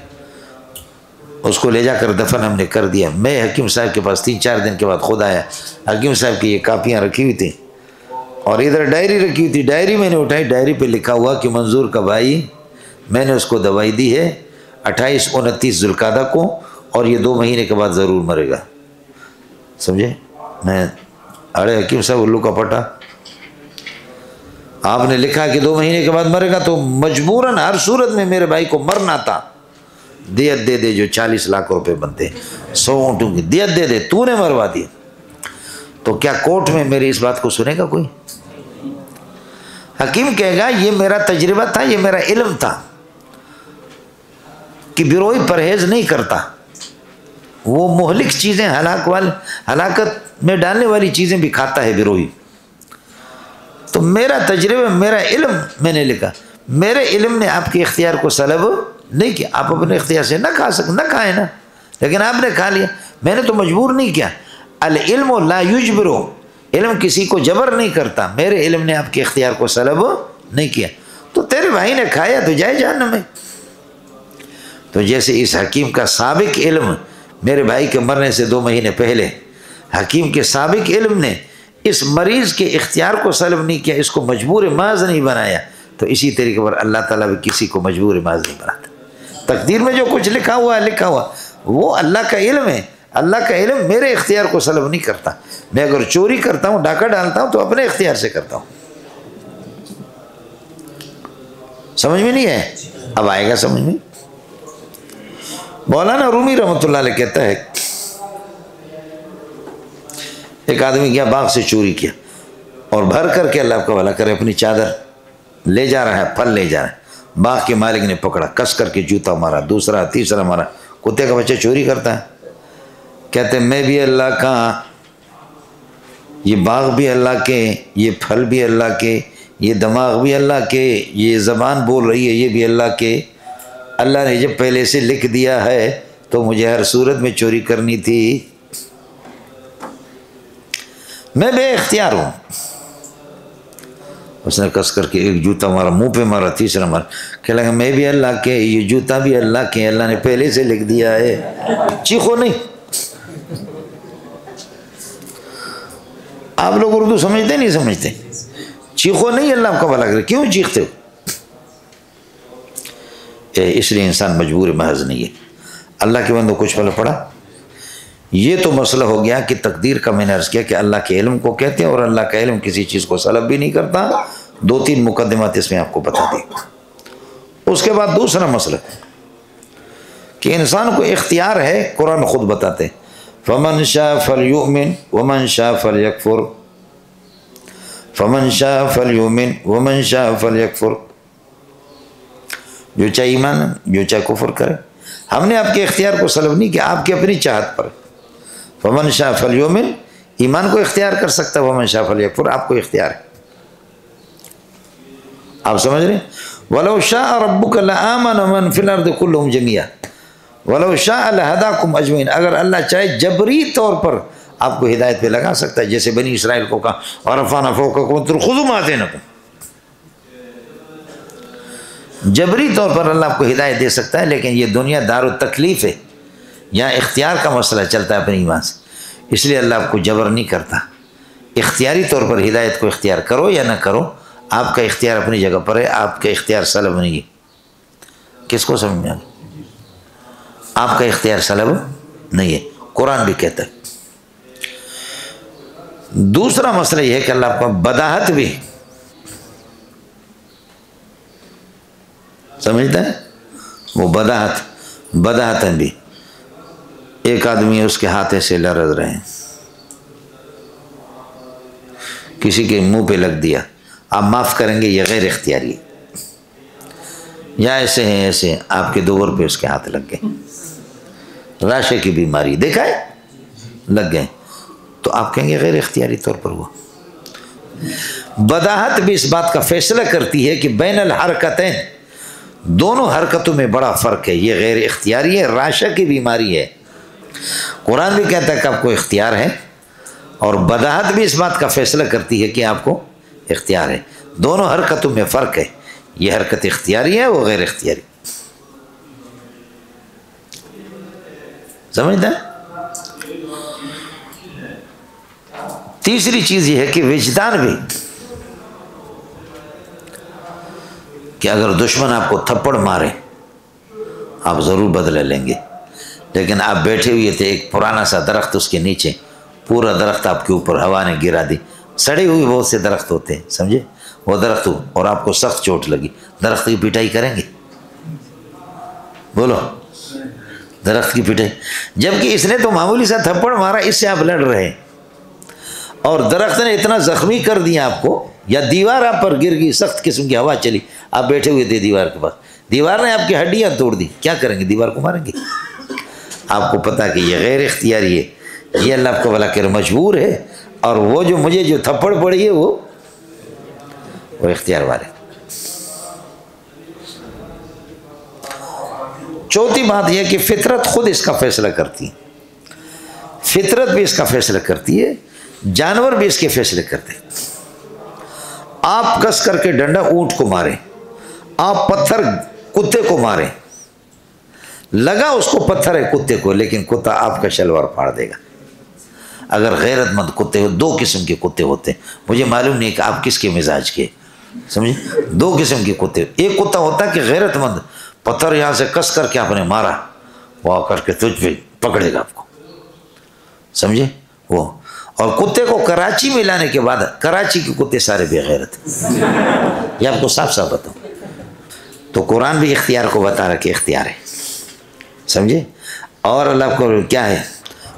اس کو لے جا کر دفن ہم نے کر دیا. میں حکیم صاحب کے پاس 3-4 دن کے بعد خود آیا. حکیم صاحب کی یہ کاپیاں رکھی ہوئی تھیں اور ادھر ڈائری رکھی ہوئی تھی. ڈائری میں نے اٹھائی, ڈائری پہ لکھا ہوا کہ منظور کا بھائی میں نے اس کو دوائی دی ہے 28-29 ذوالقعدہ کو, اور یہ 2 مہینے کے بعد ضرور مرے گا. سمجھے؟ میں ارے حکیم صاحب الو کا پٹا, آپ نے لکھا کہ 2 مہینے کے بعد مرے گا تو مجبوراً ہر صورت میں میرے بھائی کو مرنا تھا. دیت دے دے جو 40 لاکھ روپے بنتے, 100 اونٹوں کی دیت دے دے, تو نے مروا دی. تو کیا کورٹ میں میری اس بات کو سنے گا کوئی؟ حکیم کہے گا یہ میرا تجربہ تھا, یہ میرا علم تھا کہ بیروئی پرہیز نہیں کرتا, وہ مہلک چیزیں ہلاکت میں ڈالنے والی چیزیں بھی کھاتا ہے بیروئی. تو میرا تجربہ, میرا علم, میں نے لکھا. میرے علم نے آپ کے اختیار کو سلب نہیں کیا. آپ اپنے اختیار سے نہ کھائیں نا, لیکن آپ نے کھا لیا. میں نے تو مجبور نہیں کیا. العلم لا یجبرو, علم کسی کو جبر نہیں کرتا. میرے علم نے آپ کے اختیار کو سلب نہیں کیا. تو تیرے بھائی نے کھایا تو جائے جہنم میں. تو جیسے اس حکیم کا سابق علم میرے بھائی کے مرنے سے 2 مہینے پہلے, حکیم کے سابق علم نے اس مریض کے اختیار کو سلب نہیں کیا, اس کو مجبور محض نہیں بنایا, تو اسی طریقے پر اللہ تعالیٰ بھی کسی کو مجبور محض نہیں بناتا. تقدیر میں جو کچھ لکھا ہوا وہ اللہ کا علم ہے. اللہ کا علم میرے اختیار کو سلب نہیں کرتا. میں اگر چوری کرتا ہوں, ڈاکہ ڈالتا ہوں, تو اپنے اختیار سے کرتا ہوں. سمجھ میں نہیں ہے؟ اب آئے گا سمجھ میں. مولانا رومی رحمۃ اللہ علیہ کہتا ہے ایک آدمی گیا باغ سے چوری کیا اور بھر کر کے, اللہ کا بھلا کرے, اپنی چادر لے جا رہا ہے, پھل لے جا رہا ہے. باغ کے مالک نے پکڑا, کس کر کے جوتا مارا, دوسرا تیسرا مارا. کتے کا بچہ چوری کرتا ہے. کہتے میں بھی اللہ کا, یہ باغ بھی اللہ کے, یہ پھل بھی اللہ کے, یہ دماغ بھی اللہ کے, یہ زبان بول رہی ہے یہ بھی اللہ کے. اللہ نے جب پہلے سے لکھ دیا ہے تو مجھے ہر صورت میں چوری کرنی تھی. میں بے اختیار ہوں. اس نے کس کر کے ایک جوتا مارا, منہ پہ مارا, تیسرا مارا. کہنے لگا میں بھی اللہ کے, یہ جوتا بھی اللہ کے, اللہ نے پہلے سے لکھ دیا ہے. چیخو نہیں. آپ لوگ اردو سمجھتے نہیں سمجھتے؟ چیخو نہیں, اللہ آپ کا بھلا کرے. کیوں چیختے ہو؟ اس لیے انسان مجبور محض نہیں ہے. اللہ کے بندوں کچھ پل پڑا. یہ تو مسئلہ ہو گیا کہ تقدیر کا میں نے عرض کیا کہ اللہ کے علم کو کہتے ہیں, اور اللہ کا علم کسی چیز کو سلب بھی نہیں کرتا. 2-3 مقدمات اس میں آپ کو بتا دی. اس کے بعد دوسرا مسئلہ کہ انسان کو اختیار ہے. قرآن خود بتاتے فمن شاء فلیؤمن ومن شاء فلیکفر, فمن شاء فلیؤمن ومن شاء فلیکفر. جو چاہے ایمان, جو چاہے کفر کرے. ہم نے آپ کے اختیار کو سلب نہیں کیا, آپ کی اپنی چاہت پر. فمن شاء فلیؤمن, ایمان کو اختیار کر سکتا ہے. ومن شاء فلیکفر, آپ کو اختیار ہے. آپ سمجھ رہے ہیں؟ وَلَوْ شَاءَ رَبُّكَ لَآمَنَ مَنْ فِي الْأَرْضِ كُلُّهُمْ جَمِيعًا وَلَوْ شَاءَ لَهَدَاكُمْ أَجْمَعِينَ. اگر اللہ چاہے جبری طور پر آپ کو ہدایت پہ لگا سکتا ہے, جیسے بنی اسرائیل کو کہا وَرَفَعْنَا فَوْقَكُمُ خُذُوا مَا آتَيْنَاكُمْ. جبری طور پر اللہ آپ کو ہدایت دے سکتا ہے, لیکن یہ دنیا دار التکلیف ہے, یہاں اختیار کا مسئلہ چلتا ہے اپنے ایمان سے. اس لیے اللہ آپ کو جبر نہیں کرتا. اختیاری طور پر ہدایت کو اختیار کرو یا نہ کرو, آپ کا اختیار اپنی جگہ پر ہے. آپ کا اختیار سلب نہیں ہے. کس کو سمجھ میں آ گیا؟ آپ کا اختیار سلب نہیں ہے, قرآن بھی کہتا ہے. دوسرا مسئلہ یہ ہے کہ اللہ آپ کو بداہت بھی سمجھتا ہے. وہ بداہتن بھی. ایک آدمی اس کے ہاتھ سے لرز رہے ہیں, کسی کے منہ پہ لگ دیا, آپ معاف کریں گے, یہ غیر اختیاری ہے. یا ایسے ہیں ایسے آپ کے دوبر پہ اس کے ہاتھ لگ گئے, راشے کی بیماری دیکھا ہے, لگ گئے, تو آپ کہیں گے غیر اختیاری طور پر ہوا. بداہت بھی اس بات کا فیصلہ کرتی ہے کہ بین الحرکتین, دونوں حرکتوں میں بڑا فرق ہے. یہ غیر اختیاری ہے, راشا کی بیماری ہے. قرآن بھی کہتا ہے کہ آپ کو اختیار ہے, اور بداہت بھی اس بات کا فیصلہ کرتی ہے کہ آپ کو اختیار ہے. دونوں حرکتوں میں فرق ہے. یہ حرکت اختیاری ہے، وہ غیر اختیاری. سمجھتا ہے؟ تیسری چیز یہ ہے کہ وجدان بھی، کہ اگر دشمن آپ کو تھپڑ مارے آپ ضرور بدلہ لیں گے، لیکن آپ بیٹھے ہوئے تھے ایک پرانا سا درخت، اس کے نیچے پورا درخت آپ کے اوپر ہوا نے گرا دی. سڑے ہوئے بہت سے درخت ہوتے ہیں، سمجھے، وہ درخت اور آپ کو سخت چوٹ لگی، درخت کی پٹائی کریں گے؟ بولو، درخت کی پٹائی. جبکہ اس نے تو معمولی سا تھپڑ مارا، اس سے آپ لڑ رہے ہیں، اور درخت نے اتنا زخمی کر دیا آپ کو، یا دیوار آپ پر گر گئی، سخت قسم کی ہوا چلی، آپ بیٹھے ہوئے تھے دیوار کے پاس، دیوار نے آپ کی ہڈیاں توڑ دی، کیا کریں گے؟ دیوار کو ماریں گے؟ آپ کو پتا کہ یہ غیر اختیاری ہے، یہ اللہ کو بلا کر مجبور ہے، اور وہ جو مجھے جو تھپڑ پڑی ہے وہ اختیار والے. چوتھی بات یہ کہ فطرت خود اس کا فیصلہ کرتی ہے، فطرت بھی اس کا فیصلہ کرتی ہے، جانور بھی اس کے فیصلے کرتے ہیں. آپ کس کر کے ڈنڈا اونٹ کو ماریں، آپ پتھر کتے کو ماریں، لگا اس کو پتھر ہے کتے کو، لیکن کتا آپ کا شلوار پھاڑ دے گا. اگر غیرت مند کتے ہو، دو قسم کے کتے ہوتے ہیں، مجھے معلوم نہیں کہ آپ کس کے مزاج کے، سمجھے، دو قسم کے کتے. ایک کتا ہوتا ہے کہ غیرت مند، پتھر یہاں سے کس کر کے آپ نے مارا، وہ آ کر کے تجھ پہ پکڑے گا آپ کو، سمجھے وہ. اور کتے کو کراچی میں لانے کے بعد، کراچی کے کتے سارے بے غیرت، یہ آپ کو صاف صاف بتاؤں. تو قرآن بھی اختیار کو بتا رہا کہ اختیار ہے، سمجھے، اور اللہ کو کیا ہے،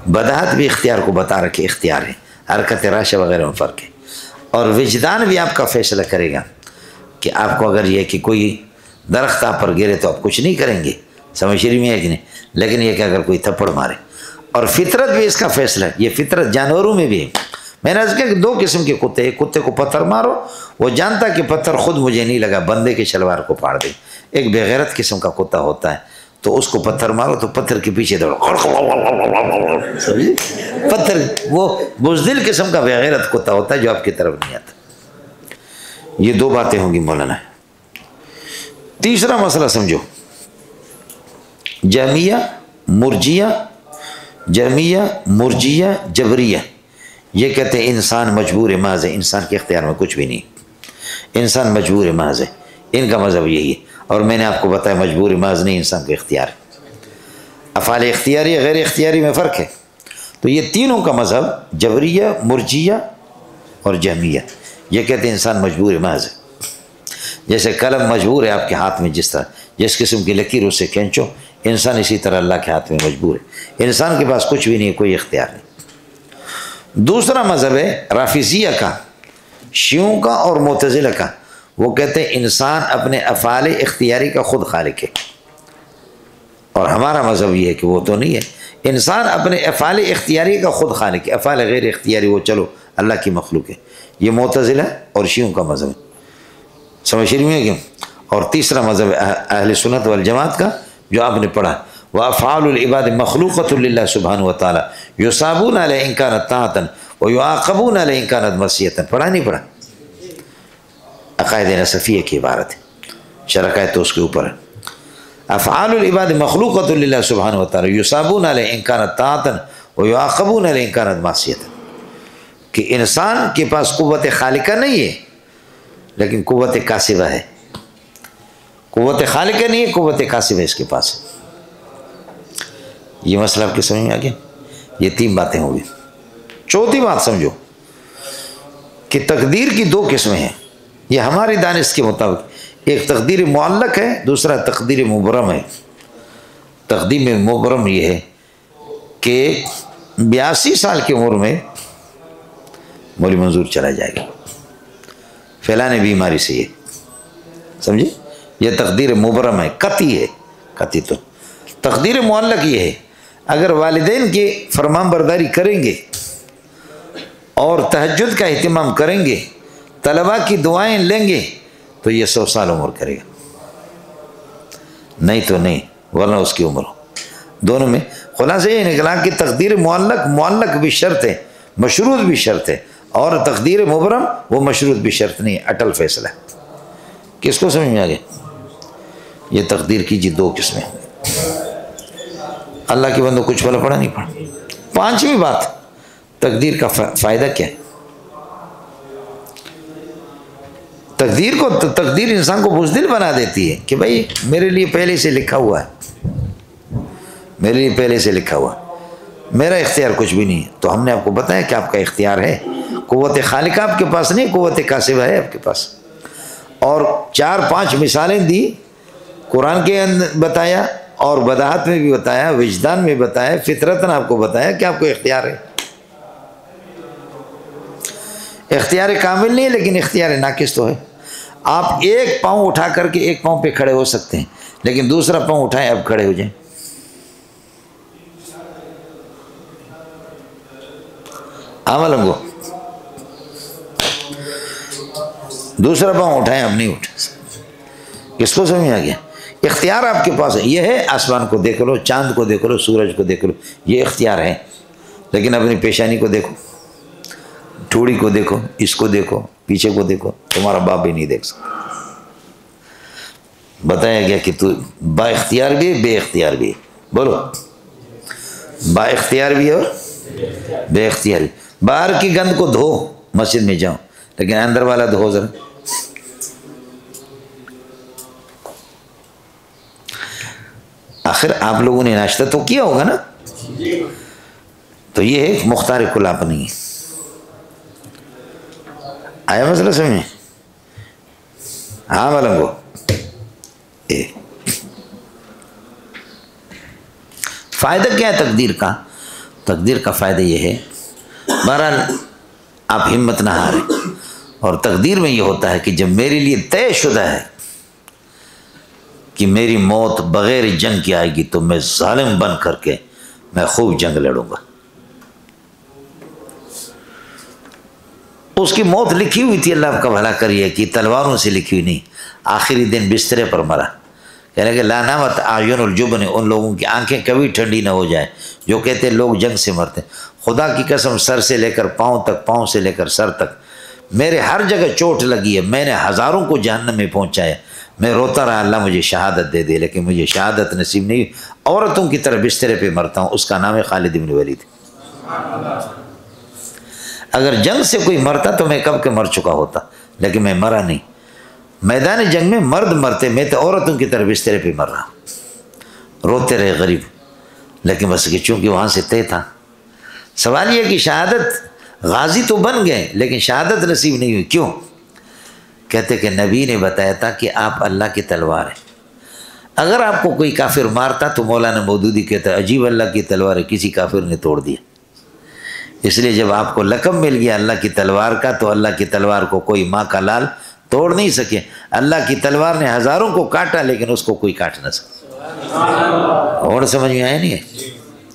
بداحت بھی اختیار کو بتا رہا کہ اختیار ہے، حرکت راشہ وغیرہ میں فرق ہے. اور وجدان بھی آپ کا فیصلہ کرے گا کہ آپ کو اگر یہ کہ کوئی درخت آپ پر گرے تو آپ کچھ نہیں کریں گے، سمجھ شریف میں ہے کہ نہیں، لیکن یہ کہ اگر کوئی تھپڑ مارے. اور فطرت بھی اس کا فیصلہ ہے، یہ فطرت جانوروں میں بھی ہے. میں نے کہا کہ دو قسم کے کتے، ایک کتے کو پتھر مارو، وہ جانتا کہ پتھر خود مجھے نہیں لگا، بندے کے شلوار کو پھاڑ دے. ایک بے غیرت قسم کا کتا ہوتا ہے، تو اس کو پتھر مارو تو پتھر کے پیچھے دوڑو، پتھر، وہ بزدل قسم کا بے غیرت کتا ہوتا ہے جو آپ کی طرف نہیں آتا. یہ دو باتیں ہوں گی مولانا. تیسرا مسئلہ سمجھو، جہمیہ مرجیہ جبریہ، یہ کہتے ہیں انسان مجبور محض ہے، انسان کے اختیار میں کچھ بھی نہیں، انسان مجبور محض ہے. ان کا مذہب یہی ہے، اور میں نے آپ کو بتایا مجبور محض نہیں، انسان کا اختیار ہے. افعال اختیاری غیر اختیاری میں فرق ہے. تو یہ تینوں کا مذہب، جبریہ، مرجیہ اور جہمیہ، یہ کہتے ہیں انسان مجبور محض ہے. جیسے قلم مجبور ہے آپ کے ہاتھ میں، جس طرح جس قسم کی لکیر اس سے کھینچو، انسان اسی طرح اللہ کے ہاتھ میں مجبور ہے، انسان کے پاس کچھ بھی نہیں، کوئی اختیار نہیں. دوسرا مذہب ہے رافضیہ کا، شیعوں کا اور معتزلہ کا. وہ کہتے ہیں انسان اپنے افعال اختیاری کا خود خالق ہے، اور ہمارا مذہب یہ ہے کہ وہ تو نہیں ہے، انسان اپنے افعال اختیاری کا خود خالق ہے، افعال غیر اختیاری وہ چلو اللہ کی مخلوق ہے. یہ معتزلہ اور شیعوں کا مذہب ہے، سمجھ رہی ہیں کیوں. اور تیسرا مذہب اہل سنت والجماعت کا جو آپ نے پڑھا، وَأَفْعَالُ الْعِبَادِ مَخْلُوقَةٌ لِلَّهِ سبحانہ وتعالی يُصَابُونَ عَلَيْهِ إِن كَانَتْ طَاعَةً وَيُعَاقَبُونَ عَلَيْهِ إِن كَانَتْ مَعْصِيَةً. پڑھا نہیں پڑھا؟ عقائد نصفیہ کی عبارت ہے، شرکائے تو اس کے اوپر ہے. افعال العباد مخلوقۃ للہ سبحانہ وتعالی یصابون علیہ ان کانت طاعۃ ویعاقبون علیہ ان کانت معصیۃ. کہ انسان کے پاس قوت خالقہ نہیں ہے لیکن قوت کاسبہ ہے. قوت خالقہ نہیں ہے، قوت کاسبہ اس کے پاس ہے. یہ مسئلہ آپ کے سمجھ میں آ گیا؟ یہ تین باتیں ہوں گی. چوتھی بات سمجھو کہ تقدیر کی دو قسمیں ہیں، یہ ہماری دانش کے مطابق. ایک تقدیر معلق ہے، دوسرا تقدیر مبرم ہے. تقدیر مبرم یہ ہے کہ 82 سال کی عمر میں مولی منظور چلا جائے گا فلانے بیماری سے، یہ سمجھے، یہ تقدیر مبرم ہے، قطعی ہے. قطعی. تو تقدیر معلق یہ ہے اگر والدین کی فرمان برداری کریں گے اور تہجد کا اہتمام کریں گے، طلباء کی دعائیں لیں گے تو یہ 100 سال عمر کرے گا، نہیں تو نہیں، ورنہ اس کی عمر. دونوں میں خلاصہ یہ نکلا کہ تقدیر معلق بھی شرط ہے، مشروط بھی شرط ہے، اور تقدیر مبرم وہ مشروط بشرط نہیں، اٹل فیصلہ ہے۔ کس کو سمجھ میں آ گیا؟ یہ تقدیر کی جی دو قسمیں۔ اللہ کے بندوں کچھ پڑھا نہیں پڑھا۔ پانچویں بات، تقدیر کا فائدہ کیا ہے؟ تقدیر انسان کو بزدل بنا دیتی ہے کہ بھائی میرے لیے پہلے سے لکھا ہوا ہے، میرے لیے پہلے سے لکھا ہوا، میرا اختیار کچھ بھی نہیں ہے۔ تو ہم نے آپ کو بتایا کہ آپ کا اختیار ہے، قوت خالقہ آپ کے پاس نہیں، قوت کاسبہ ہے آپ کے پاس۔ اور 4-5 مثالیں دی، قرآن کے اندر بتایا، اور بداحت میں بھی بتایا، وجدان میں بتایا، فطرتاً آپ کو بتایا کہ آپ کو اختیار ہے۔ اختیار کامل نہیں ہے لیکن اختیار ناقص تو ہے۔ آپ ایک پاؤں اٹھا کر کے ایک پاؤں پہ کھڑے ہو سکتے ہیں، لیکن دوسرا پاؤں اٹھائیں اب کھڑے ہو جائیں۔ عمل کو دوسرا پاؤں اٹھائیں اب نہیں اٹھا سکتے۔ کس کو سمجھ آ گیا؟ اختیار آپ کے پاس ہے، یہ ہے آسمان کو دیکھ لو، چاند کو دیکھ لو، سورج کو دیکھ لو، یہ اختیار ہے۔ لیکن اپنی پیشانی کو دیکھو، ٹھوڑی کو دیکھو، اس کو دیکھو، پیچھے کو دیکھو، تمہارا باپ بھی نہیں دیکھ سکتا۔ بتایا گیا کہ تو با اختیار بھی ہے، بے اختیار بھی ہے۔ بولو، با اختیار بھی ہے اور بے اختیار بھی۔ باہر کی گند کو دھو، مسجد میں جاؤ، لیکن اندر والا دھو ذرا۔ آخر آپ لوگوں نے ناشتہ تو کیا ہوگا نا، تو یہ ایک مختار کل آپ نہیں ہے۔ آیا مسئلہ سمجھ میں؟ ہاں ملنگو، فائدہ کیا ہے تقدیر کا؟ تقدیر کا فائدہ یہ ہے، بہرحال آپ ہمت نہ ہاریں، اور تقدیر میں یہ ہوتا ہے کہ جب میرے لیے طے شدہ ہے کہ میری موت بغیر جنگ کی آئے گی، تو میں ظالم بن کر کے میں خوب جنگ لڑوں گا۔ اس کی موت لکھی ہوئی تھی، اللہ آپ کا بھلا کریے، کہ تلواروں سے لکھی ہوئی نہیں۔ آخری دن بسترے پر مرا، کہنے کہ لا نامت اعین الجبن، ان لوگوں کی آنکھیں کبھی ٹھنڈی نہ ہو جائیں جو کہتے ہیں لوگ جنگ سے مرتے۔ خدا کی قسم، سر سے لے کر پاؤں تک، پاؤں سے لے کر سر تک میرے ہر جگہ چوٹ لگی ہے، میں نے ہزاروں کو جہنم میں پہنچایا، میں روتا رہا اللہ مجھے شہادت دے دے، لیکن مجھے شہادت نصیب نہیں۔ عورتوں کی طرح بسترے پہ مرتا ہوں۔ اس کا نام ہے خالد بن ولید۔ اگر جنگ سے کوئی مرتا تو میں کب کے مر چکا ہوتا، لیکن میں مرا نہیں۔ میدان جنگ میں مرد مرتے، میں تو عورتوں کی طرح بسترے پہ مر رہا، روتے رہے غریب، لیکن بس کہ چونکہ وہاں سے طے تھا۔ سوال یہ کہ شہادت، غازی تو بن گئے لیکن شہادت نصیب نہیں ہوئی، کیوں؟ کہتے کہ نبی نے بتایا تھا کہ آپ اللہ کی تلوار ہیں۔ اگر آپ کو کوئی کافر مارتا تو مولانا مودودی کہتا ہے عجیب اللہ کی تلوار ہے، کسی کافر نے توڑ دیا۔ اس لیے جب آپ کو لقب مل گیا اللہ کی تلوار کا، تو اللہ کی تلوار کو کوئی ماں کا لال توڑ نہیں سکے۔ اللہ کی تلوار نے ہزاروں کو کاٹا، لیکن اس کو کوئی کاٹ نہ سکے۔ اور سمجھ میں آیا نہیں ہے؟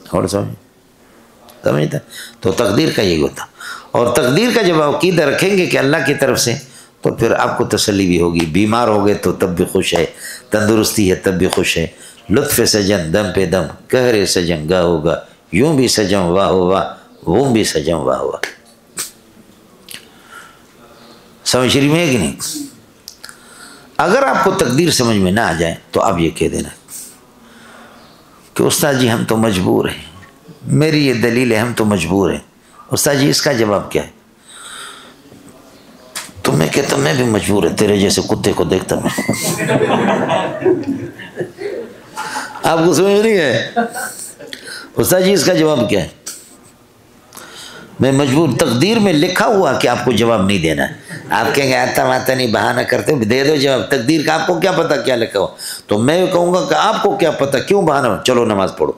اور سمجھتا؟ تو تقدیر کا یہی ہوتا۔ اور تقدیر کا جب عقیدہ رکھیں گے کہ اللہ کی طرف سے، تو پھر آپ کو تسلی بھی ہوگی۔ بیمار ہو گئے تو تب بھی خوش ہے، تندرستی ہے تب بھی خوش ہے۔ لطف سجن دم پہ دم، قہر سجن گاہ ہوگا، یوں بھی سجم واہ واہ، وہ بھی سجم واہ واہ۔ سمجھ رہی میں کہ نہیں؟ اگر آپ کو تقدیر سمجھ میں نہ آ جائے تو آپ یہ کہہ دینا کہ استاد جی ہم تو مجبور ہیں، میری یہ دلیل ہے، ہم تو مجبور ہیں۔ استاد جی اس کا جواب کیا ہے؟ تو میں کہتا میں بھی مجبور ہے، تیرے جیسے کتے کو دیکھتا میں۔ آپ کو سمجھ نہیں ہے؟ استاد جی اس کا جواب کیا ہے؟ میں مجبور، تقدیر میں لکھا ہوا کہ آپ کو جواب نہیں دینا ہے۔ آپ کہیں گے آتا ماتا نہیں، بہانہ کرتے ہو، دے دو جواب۔ تقدیر کا آپ کو کیا پتہ کیا لکھا ہو؟ تو میں کہوں گا کہ آپ کو کیا پتہ، کیوں بہانہ ہو؟ چلو نماز پڑھو۔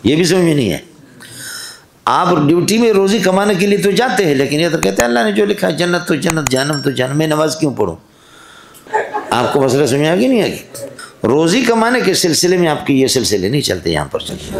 یہ بھی سمجھ میں نہیں ہے۔ آپ ڈیوٹی میں روزی کمانے کے لیے تو جاتے ہیں، لیکن یہ تو کہتے ہیں اللہ نے جو لکھا ہے، جنت تو جنت، جہنم تو جہنم، میں نماز کیوں پڑھوں؟ آپ کو مسئلہ سمجھ آ گیا نہیں آگے؟ روزی کمانے کے سلسلے میں آپ کی یہ سلسلے نہیں چلتے، یہاں پر چلتے۔